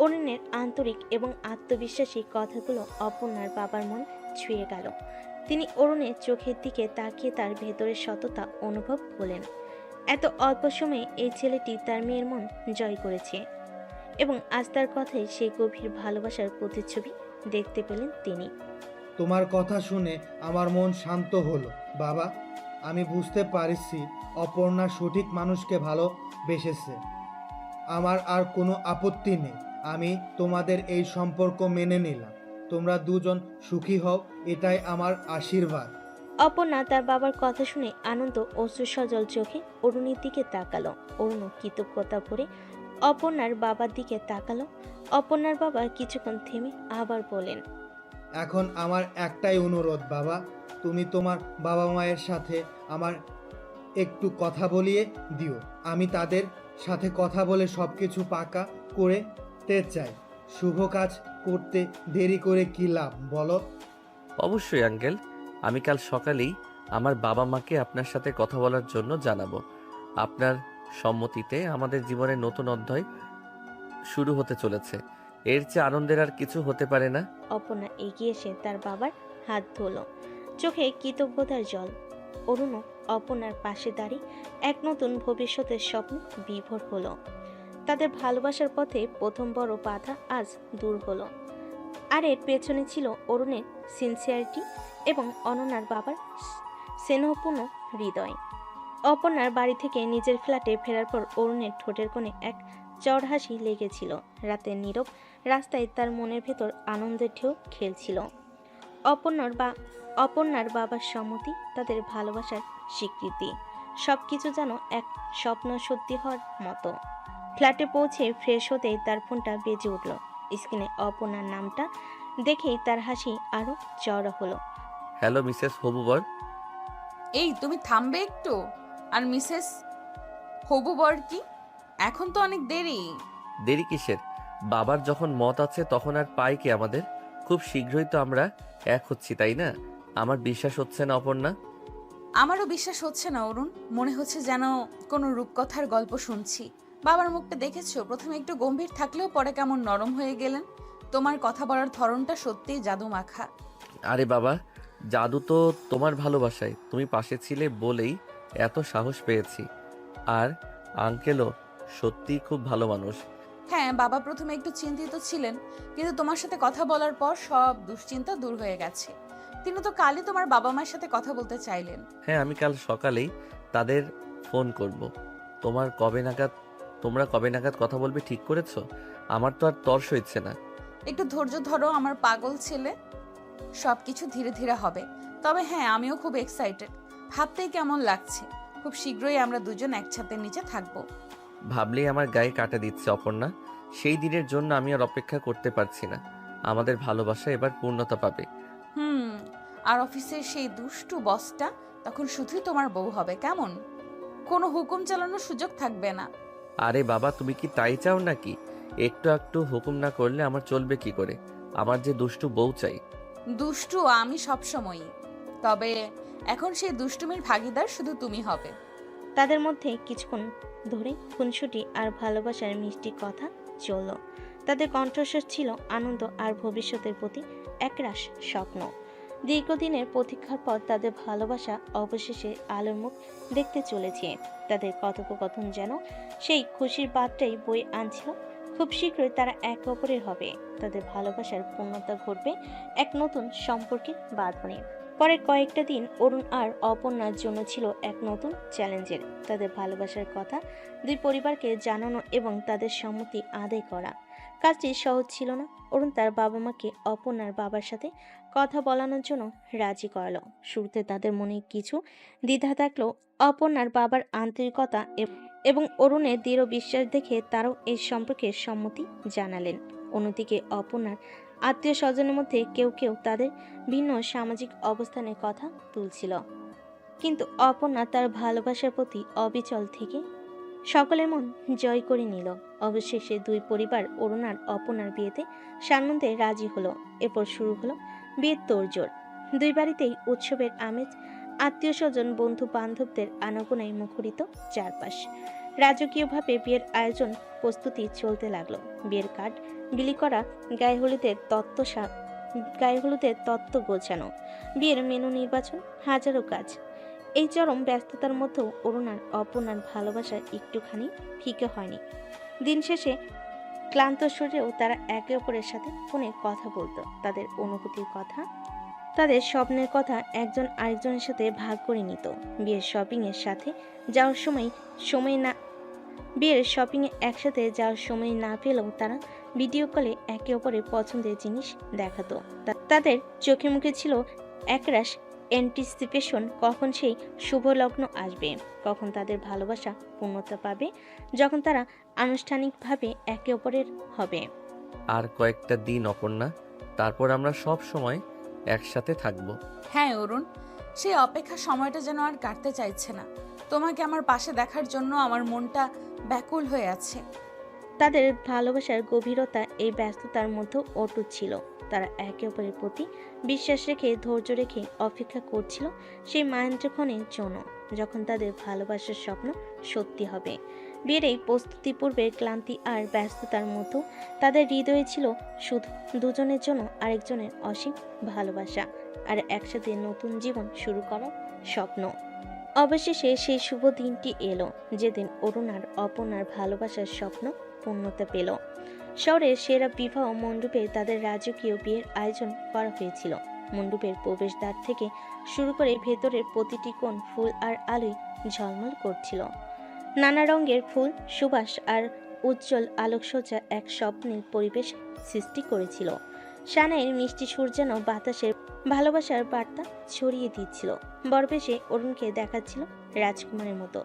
অরুণের আন্তরিক এবং আত্মবিশ্বাসী কথাগুলো অপর্ণার বাবার মন ছুঁয়ে গেল। তিনি অরুণের চোখের দিকে তাকিয়ে তার ভেতরের সততা অনুভব করলেন। এত অল্প সময়ে এই ছেলেটি তার মেয়ের মন জয় করেছে এবং আজ তার কথায় সেই গভীর ভালোবাসার প্রতিচ্ছবি দেখতে পেলেন তিনি। তোমার কথা শুনে আমার মন শান্ত হলো বাবা। আমি বুঝতে পারছি অপর্ণা সঠিক মানুষকে ভালোবেসেছে। আমার আর কোনো আপত্তি নেই। আমি তোমাদের এই সম্পর্ক মেনে নিলাম। তোমরা দুজন সুখী হও, এটাই আমার আশীর্বাদ। অপর্ণা তার বাবার কথা শুনে আনন্দ অশ্রু সজল চোখে অরুণের দিকে তাকালো। অরুণ কৃতজ্ঞতা ভরে অপর্ণার বাবার দিকে তাকালো। অপর্ণার বাবা কিছুক্ষণ থেমে আবার বলেন, এখন আমার একটাই অনুরোধ বাবা, তুমি তোমার বাবা মায়ের সাথে আমার একটু কথা বলিয়ে দিও। আমি তাদের সাথে কথা বলে সব কিছু পাকা করতে চাই। শুভ কাজ করতে দেরি করে কি লাভ বলো? অবশ্যই আঙ্কেল, আমি কাল সকালেই আমার বাবা মাকে আপনার সাথে কথা বলার জন্য জানাবো। আপনার সম্মতিতে আমাদের জীবনের নতুন অধ্যায় শুরু হতে চলেছে। এর চেয়ে আনন্দের আর কিছু হতে পারে না। অপর্ণা এগিয়ে এসে তার বাবার হাত ধরল, চোখে কৃতজ্ঞতার জল। অরুণও অপর্ণার পাশে দাঁড়িয়ে এক নতুন ভবিষ্যতের স্বপ্ন বিভোর হলো। তাদের ভালোবাসার পথে প্রথম বড় বাধা আজ দূর হলো। আর এর পেছনে ছিল অরুণের সিনসিয়ারিটি এবং অনন্যার বাবার স্নেহপূর্ণ হৃদয়। অপর্ণার বাড়ি থেকে নিজের ফ্ল্যাটে ফেরার পর অরুণের ঠোঁটের কোণে এক চড় হাসি লেগেছিল। রাতের নীরব রাস্তায় তার মনের ভেতর আনন্দের ঢেউ খেলছিল। অপর্ণার বাবার সম্মতি, তাদের ভালোবাসার স্বীকৃতি, সবকিছু যেন এক স্বপ্ন সত্যি হওয়ার মতো। ফ্ল্যাটে পৌঁছে ফ্রেশ হতেই তার ফোনটা বেজে উঠল। স্ক্রিনে অপর্ণার নামটা দেখেই তার হাসি আরো চড়া হলো। হ্যালো মিসেস হবুবর। এই তুমি থামবে একটু? আর মিসেস হবু বর কি? এখন তো অনেক দেরি। দেরি কিসের? বাবার যখন মত আছে তখন আর পাই কি আমাদের? খুব শীঘ্রই তো আমরা এক হচ্ছি, তাই না? আমার বিশ্বাস হচ্ছে না অপর্ণা। আমারও বিশ্বাস হচ্ছে না অরুণ, মনে হচ্ছে যেন কোনো রূপকথার গল্প শুনছি। বাবার মুখটা দেখেছো? প্রথমে একটু গম্ভীর থাকলেও পরে কেমন নরম হয়ে গেলেন। তোমার কথা বলার ধরনটা সত্যিই জাদু মাখা। আরে বাবা, জাদু তো তোমার ভালোবাসায় তুমি পাশে ছিলে বলেই এত সাহস পেয়েছি। আর আঙ্কেলও সত্যিই খুব ভালো মানুষ। হ্যাঁ, বাবা প্রথমে একটু চিন্তিত ছিলেন, কিন্তু তোমার সাথে কথা বলার পর সব দুশ্চিন্তা দূর হয়ে গেছে। তিনি তো কালই তোমার বাবা মায়ের সাথে কথা বলতে চাইলেন। হ্যাঁ, আমি কাল সকালেই তাদের ফোন করব। তোমরা কবে নাগাদ কথা বলবে ঠিক করেছো? আমার তো আর তর সইছে না। একটু ধৈর্য ধরো আমার পাগল ছেলে, সবকিছু ধীরে ধীরে হবে। তবে হ্যাঁ, আমিও খুব এক্সাইটেড। ভাবতেই কেমন লাগছে, খুব শীঘ্রই আমরা দুজন এক ছাদের নিচে থাকবো। ভাবলেই আমার গায়ে কাটা দিচ্ছে অপর্ণা। সেই দিনের জন্য আমি আর অপেক্ষা করতে পারছি না। আমাদের ভালোবাসা এবার পূর্ণতা পাবে। আর অফিসের সেই দুষ্টু বসটা তখন শুধুই তোমার বউ হবে, কেমন? কোনো হুকুম চালানোর সুযোগ থাকবে না। আরে বাবা, তুমি কি তাই চাও নাকি? একটু একটু হুকুম না করলে আমার চলবে কি করে? আমার যে দুষ্টু বউ চাই। দুষ্টু আমি সবসময়ই, তবে এখন সেই দুষ্টুমির ভাগিদার শুধু তুমি হবে। তাদের মধ্যে কিছুক্ষণ ধরে খুনসুটি আর ভালোবাসার মিষ্টি কথা চলল। তাদের কণ্ঠস্বর ছিল আনন্দ আর ভবিষ্যতের প্রতি একরাশ স্বপ্ন। দীর্ঘদিনের প্রতীক্ষার পর তাদের ভালোবাসা অবশেষে আলোর মুখ দেখতে চলেছে। তাদের কথোপকথন যেন সেই খুশির বার্তাই বয়ে আনছিল। খুব শীঘ্রই তারা একে অপরের হবে। তাদের ভালোবাসার পূর্ণতা ঘটবে এক নতুন সম্পর্কের বাঁধনে। পরের কয়েকটা দিন অরুণ আর অপর্ণার জন্য ছিল এক নতুন চ্যালেঞ্জের। তাদের ভালোবাসার কথা দুই পরিবারকে জানানো এবং তাদের সম্মতি আদায় করা কাজটি সহজ ছিল না। অরুণ তার বাবা মাকে অপর্ণার বাবার সাথে কথা বলানোর জন্য রাজি করালো। শুরুতে তাদের মনে কিছু দ্বিধা থাকলেও অপর্ণার বাবার আন্তরিকতা এবং অরুণের দৃঢ় বিশ্বাস দেখে তারাও এই সম্পর্কে সম্মতি জানালেন। অন্যদিকে অপর্ণার আত্মীয় স্বজনের মধ্যে কেউ কেউ তাদের ভিন্ন সামাজিক অবস্থানের কথা তুলছিল। কিন্তু অপর্ণা তার ভালোবাসার প্রতি অবিচল থেকে সকলের মন জয় করে নিল। অবশেষে দুই পরিবার অরুণ আর অপর্ণার বিয়েতে সানন্দে রাজি হলো। এরপর শুরু হলো বিয়ের তোড়জোড়। দুই বাড়িতেই উৎসবের আমেজ, আত্মীয় স্বজন, বন্ধু বান্ধবদের আনাগোনায় মুখরিত চারপাশ। রাজকীয়ভাবে বিয়ের আয়োজন প্রস্তুতি চলতে লাগলো। বিয়ের কার্ড বিলি করা, গায়ে হলুদের তত্ত্ব গোছানো, বিয়ের মেনু নির্বাচন, হাজারো কাজ। এই চরম ব্যস্ততার মধ্যেও অরুণ আর অপর্ণার ভালোবাসা একটুখানি ফিকে হয়নি। দিন শেষে ক্লান্ত শরীরেও তারা একে অপরের সাথে ফোনে কথা বলতো। তাদের অনুভূতির কথা, তাদের স্বপ্নের কথা একজন আরেকজনের সাথে ভাগ করে নিত। বিয়ের শপিংয়ের সাথে যাওয়ার একসাথে যাওয়ার সময় না পেলেও তারা ভিডিও কলে একে অপরের পছন্দের জিনিস দেখাতো। তাদের চোখে মুখে ছিল একরাশ অ্যান্টিসিপেশন, কখন সেই শুভ লগ্ন আসবে, কখন তাদের ভালোবাসা পূর্ণতা পাবে, যখন তারা আনুষ্ঠানিকভাবে একে অপরের হবে। আর কয়েকটা দিন অপর্ণা, তারপর আমরা সব সময় একসাথে থাকবো। হ্যাঁ অরুণ, সেই অপেক্ষা সময়টা যেন আর কাটতে চাইছে না। তোমাকে আমার পাশে দেখার জন্য আমার মনটা ব্যাকুল হয়ে আছে। তাদের ভালোবাসার গভীরতা এই ব্যস্ততার মধ্যেও অটুট ছিল। তারা একে অপরের প্রতি বিশ্বাস রেখে, ধৈর্য রেখে অপেক্ষা করছিল সেই মাহেন্দ্রক্ষণের জন্য, যখন তাদের ভালোবাসার স্বপ্ন সত্যি হবে। বিয়ের এই প্রস্তুতি পূর্বে ক্লান্তি আর ব্যস্ততার মতো তাদের হৃদয়ে ছিল শুধু দুজনের জন্য আরেকজনের অসীম ভালোবাসা আর একসাথে নতুন জীবন শুরু করার স্বপ্ন। অবশেষে সেই শুভ দিনটি এলো, যেদিন অরুণ আর অপর্ণার ভালোবাসার স্বপ্ন পূর্ণতা পেল। শহরের সেরা বিবাহ মণ্ডপে তাদের রাজকীয় বিয়ের আয়োজন করা হয়েছিল। মণ্ডপের প্রবেশদ্বার থেকে শুরু করে ভেতরের প্রতিটি কোণ ফুল আর আলোয় ঝলমল করছিল। নানা রঙের ফুল, সুবাস আর উজ্জ্বল আলোকসজ্জা এক স্বপ্নের পরিবেশ সৃষ্টি করেছিল। সানাইয়ের মিষ্টি সুর যেন বাতাসের ভালোবাসার বার্তা ছড়িয়ে দিচ্ছিল। বরবেশে অরুণকে দেখাচ্ছিল রাজকুমারের মতো,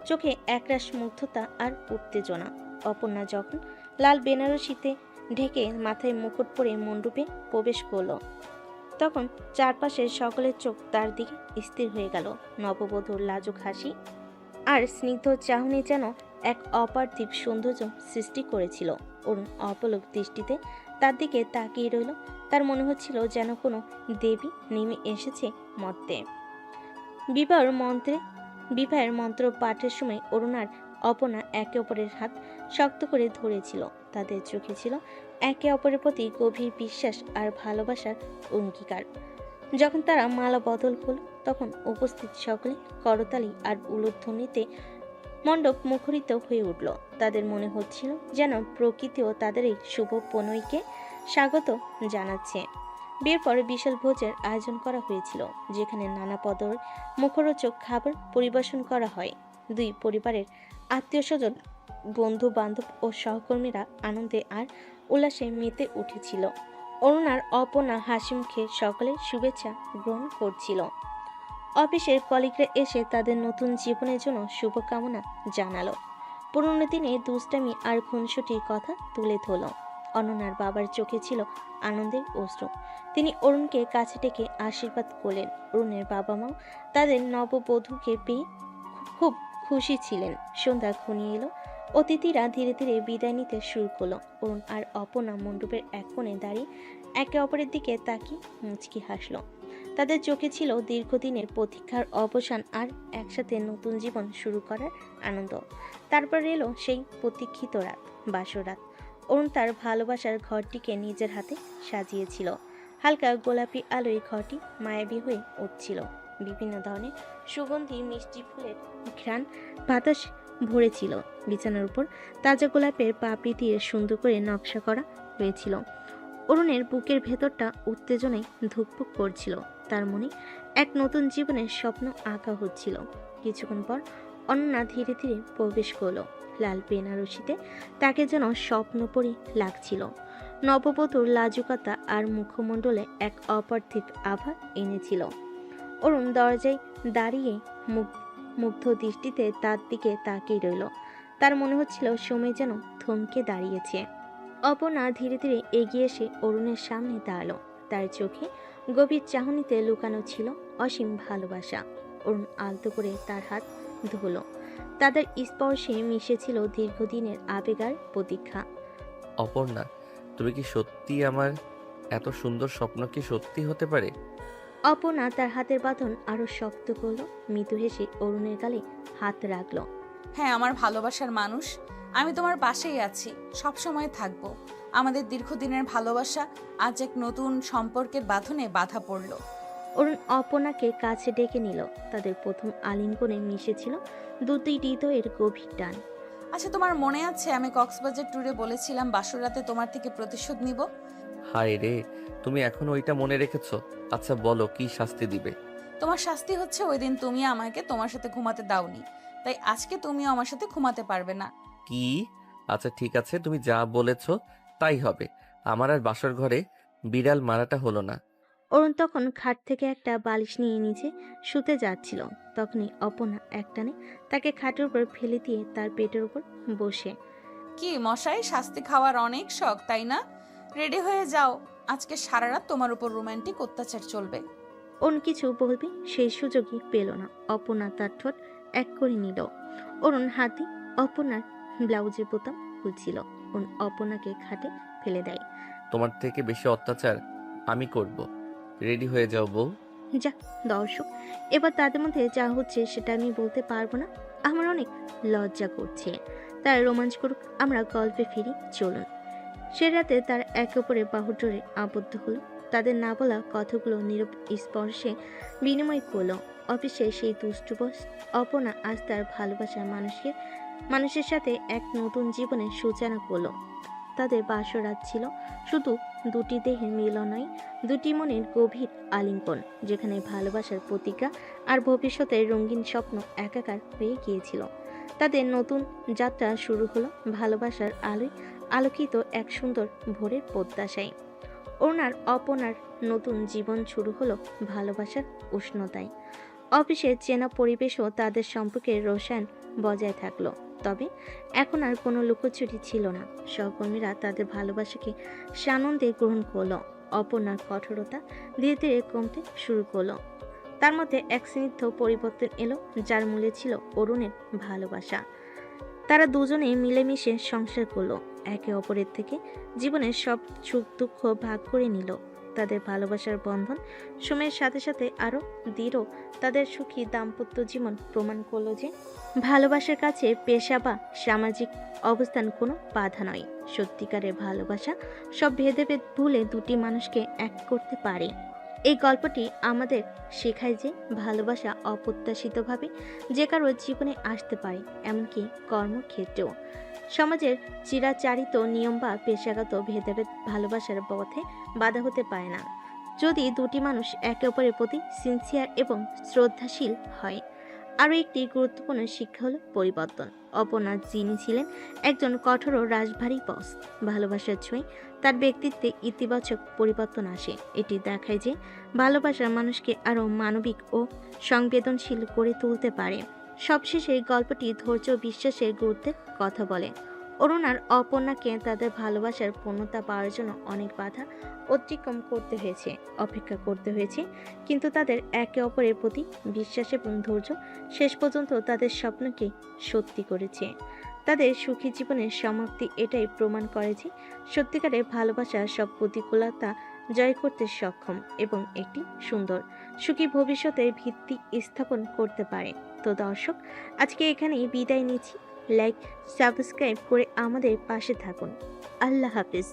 চোখে একরাশ মুগ্ধতা আর উত্তেজনা। অপর্ণা যখন লাল বেনারসিতে ঢেকে মাথায় মুকুট পরে মণ্ডপে প্রবেশ করল, তখন চারপাশের সকলের চোখ তার দিকে স্থির হয়ে গেল। নববধূর লাজুক হাসি আর স্নিগ্ধ চাহনি যেন এক অপার্থিব সৌন্দর্য সৃষ্টি করেছিল। অরুণ অপলক দৃষ্টিতে তার দিকে তাকিয়ে রইল। তার মনে হচ্ছিল যেন কোনো দেবী নেমে এসেছে মর্তে। বিবাহের মন্ত্র পাঠের সময় অরুণ আর অপর্ণা একে অপরের হাত শক্ত করে ধরেছিল। তাদের চোখে ছিল একে অপরের প্রতি গভীর বিশ্বাস আর ভালোবাসার অঙ্গীকার। যখন তারা মালা বদল করল, তখন উপস্থিত সকলে করতালি আর উলুধ্বনিতে মণ্ডপ মুখরিত হয়ে উঠল। তাদের মনে হচ্ছিল যেন প্রকৃতিও তাদের এই শুভ পনৈকে স্বাগত জানাচ্ছে। বিয়ের পরে বিশাল ভোজের আয়োজন করা হয়েছিল, যেখানে নানা পদের মুখরোচক খাবার পরিবেশন করা হয়। দুই পরিবারের আত্মীয় স্বজন, বন্ধু বান্ধব ও সহকর্মীরা আনন্দে আর উল্লাসে মেতে উঠেছিল। অরুণ আর অপর্ণা হাসি মুখে সকলে শুভেচ্ছা গ্রহণ করছিল। অফিসের কলিগরা এসে তাদের নতুন জীবনের জন্য শুভকামনা জানালো। পুরনো দিনে দুষ্টামি আর খুনসুটির কথা তুলে ধরল। অনন্যার বাবার চোখে ছিল আনন্দের অশ্রু। তিনি অরুণকে কাছে ডেকে আশীর্বাদ করলেন। অরুণের বাবা মাও তাদের নববধূকে পেয়ে খুব খুশি ছিলেন। সন্ধ্যা ঘনিয়ে এলো। অতিথিরা ধীরে ধীরে বিদায় নিতে শুরু করলো। অরুণ আর অপর্ণা মণ্ডপের এক কোণে দাঁড়িয়ে একে অপরের দিকে তাকিয়ে মুচকি হাসলো। তাদের চোখে ছিল দীর্ঘদিনের প্রতীক্ষার অবসান আর একসাথে নতুন জীবন শুরু করার আনন্দ। তারপর এলো সেই প্রতীক্ষিত রাত, বাসরাত। অরুণ তার ভালোবাসার ঘরটিকে নিজের হাতে সাজিয়েছিল। হালকা গোলাপি আলোয় ঘরটি মায়াবী হয়ে উঠছিল। বিভিন্ন ধরনের সুগন্ধি মিষ্টি ফুলের ঘ্রাণ বাতাস ভরেছিল। বিছানার উপর তাজা গোলাপের পাপড়ি দিয়ে সুন্দর করে নকশা করা হয়েছিল। অরুণের বুকের ভেতরটা উত্তেজনায় ধুকপুক করছিল। তার মনে এক নতুন জীবনের স্বপ্ন আঁকা হচ্ছিল। কিছুক্ষণ পর অনন্যা ধীরে ধীরে প্রবেশ করলো। লাল বেনারসিতে তাকে যেন স্বপ্নপরী লাগছিল। নববধূর লাজুকতা আর মুখমণ্ডলে এক অপার্থিব আভা এনেছিল। অরুণ দরজায় দাঁড়িয়ে মুগ্ধ দৃষ্টিতে তার দিকে তাকিয়ে রইল। তার মনে হচ্ছিল সময় যেন থমকে দাঁড়িয়েছে। অপর্ণা ধীরে ধীরে এগিয়ে এসে অরুণের সামনে দাঁড়ালো। তার চোখে গভীর চাহনিতে লুকানো ছিল অসীম ভালোবাসা। অরুণ আলতো করে তার হাত ধুলো। তাদের স্পর্শে মিশেছিল দীর্ঘদিনের আবেগ আর প্রতীক্ষা। অপর্ণা, তুমি কি সত্যি আমার এত সুন্দর স্বপ্ন কি সত্যি হতে পারে? অপর্ণা তার হাতের বাঁধন আরো শক্ত করলো, মৃদু হেসে অরুণের গালে হাত রাখলো। হ্যাঁ, আমার ভালোবাসার মানুষ, আমি তোমার পাশেই আছি, সব সময় থাকবো। আমাদের দীর্ঘদিনের ভালোবাসা আজ এক নতুন সম্পর্কের বাঁধনে বাধা পড়ল। অরুণ অপর্ণাকে কাছে ডেকে নিল। তাদের প্রথম আলিঙ্গনে মিশেছিল দুটি হৃদয়ের গভীর টান। আচ্ছা, তোমার মনে আছে আমি কক্সবাজার ট্যুরে বলেছিলাম বাসর রাতে তোমার থেকে প্রতিশোধ নিব? হায় রে, তুমি এখন ওইটা মনে রেখেছো? আচ্ছা বলো, কি শাস্তি দিবে? তোমার শাস্তি হচ্ছে ওই দিন তুমি আমাকে তোমার সাথে ঘুমাতে দাওনি, তাই আজকে তুমিও আমার সাথে ঘুমাতে পারবে না। কি? আচ্ছা ঠিক আছে, তুমি যা বলেছো তাই হবে। আমার আর বাসর ঘরে বিড়াল মারাটা হলো না। অরুণ তখন খাট থেকে একটা বালিশ নিয়ে নিচে শুতে যাচ্ছিল। তখনই অপর্ণা একটানে তাকে খাটের উপর ফেলে দিয়ে তার পেটের উপর বসে। কি মশাই, শাস্তি খাওয়ার অনেক শখ তাই না? রেডি হয়ে যাও, আজকে সারা রাত তোমার উপর রোমান্টিক অত্যাচার চলবে। অরুণ কিছু বলবে সেই সুযোগই পেল না। অপর্ণা তার ঠোঁট এক করে নিল। অরুণ হাতে অপর্ণার ব্লাউজের বোতাম খুলছিল। অরুণ অপর্ণাকে খাটে ফেলে দেয়। তোমার থেকে বেশি অত্যাচার আমি করব। রেডি হয়ে যাও বউ। যা দর্শক, এবার তাদের মধ্যে যা হচ্ছে সেটা আমি বলতে পারবো না। আমার অনেক লজ্জা করছে। তার রোমাঞ্চ করুক, আমরা গল্পে ফিরি, চলুন। সে রাতে তার একে অপরের বাহুডোরে আবদ্ধ হলো। তাদের না বলা কথাগুলো নীরব স্পর্শে বিনিময় করলো। অফিসে সেই দুষ্টু বস অপর্ণা আজ তার ভালোবাসার মানুষের সাথে এক নতুন জীবনের সূচনা করলো। তাদের বাসরাত ছিল শুধু দুটি দেহের মিলন নয়, দুটি মনের গভীর আলিঙ্গন, যেখানে ভালোবাসার প্রতিজ্ঞা আর ভবিষ্যতের রঙিন স্বপ্ন একাকার হয়ে গিয়েছিল। তাদের নতুন যাত্রা শুরু হলো ভালোবাসার আলোয় আলোকিত এক সুন্দর ভোরের প্রত্যাশায়। অরুণার অপর্ণার নতুন জীবন শুরু হলো ভালোবাসার উষ্ণতায়। অফিসের চেনা পরিবেশও তাদের সম্পর্কে রসায়ন বজায় থাকলো। তবে এখন আর কোনো লুকোচুরি ছিল না। সহকর্মীরা তাদের ভালোবাসাকে সানন্দে গ্রহণ করলো। অপর্ণার কঠোরতা ধীরে ধীরে কমতে শুরু করলো। তার মধ্যে এক স্নিগ্ধ পরিবর্তন এলো, যার মূলে ছিল অরুণের ভালোবাসা। তারা দুজনে মিলেমিশে সংসার করলো, একে অপরের থেকে জীবনের সব সুখ দুঃখ ভাগ করে নিল। তাদের ভালোবাসার বন্ধন সময়ের সাথে সাথে আরো দৃঢ়। তাদের সুখী দাম্পত্য জীবন প্রমাণ করলো যে ভালোবাসার কাছে পেশা বা সামাজিক অবস্থান কোনো বাধা নয়। সত্যিকারের ভালোবাসা সব ভেদাভেদ ভুলে দুটি মানুষকে এক করতে পারে। এই গল্পটি আমাদের শেখায় যে ভালোবাসা অপ্রত্যাশিতভাবে যে কারো জীবনে আসতে পারে, এমনকি কর্মক্ষেত্রেও। সমাজের চিরাচারিত নিয়ম বা পেশাগত ভেদাভেদ ভালোবাসার পথে বাধা হতে পারে না, যদি দুটি মানুষ একে অপরের প্রতি সিনসিয়ার এবং শ্রদ্ধাশীল হয়। আরও একটি গুরুত্বপূর্ণ শিক্ষা হলো পরিবর্তন। অপর্ণা যিনি ছিলেন একজন কঠোর ও রাশভারী বস, ভালোবাসার ছোঁয় তার ব্যক্তিত্বে ইতিবাচক পরিবর্তন আসে। এটি দেখায় যে ভালোবাসা মানুষকে আরও মানবিক ও সংবেদনশীল করে তুলতে পারে। সবশেষে এই গল্পটি ধৈর্য ও বিশ্বাসের গুরুত্বের কথা বলে। অরুণ আর অপর্ণাকে তাদের ভালোবাসার পূর্ণতা পাওয়ার জন্য অনেক বাধা অতিক্রম করতে হয়েছে, অপেক্ষা করতে হয়েছে, কিন্তু তাদের একে অপরের প্রতি বিশ্বাস এবং ধৈর্য শেষ পর্যন্ত তাদের স্বপ্নকে সত্যি করেছে। তাদের সুখী জীবনের সমাপ্তি এটাই প্রমাণ করে যে সত্যিকারের ভালোবাসা সব প্রতিকূলতা জয় করতে সক্ষম এবং একটি সুন্দর সুখী ভবিষ্যতের ভিত্তি স্থাপন করতে পারে। তো দর্শক, আজকে এখানেই বিদায় নিচ্ছি। লাইক সাবস্ক্রাইব করে আমাদের পাশে থাকুন। আল্লাহ হাফিজ।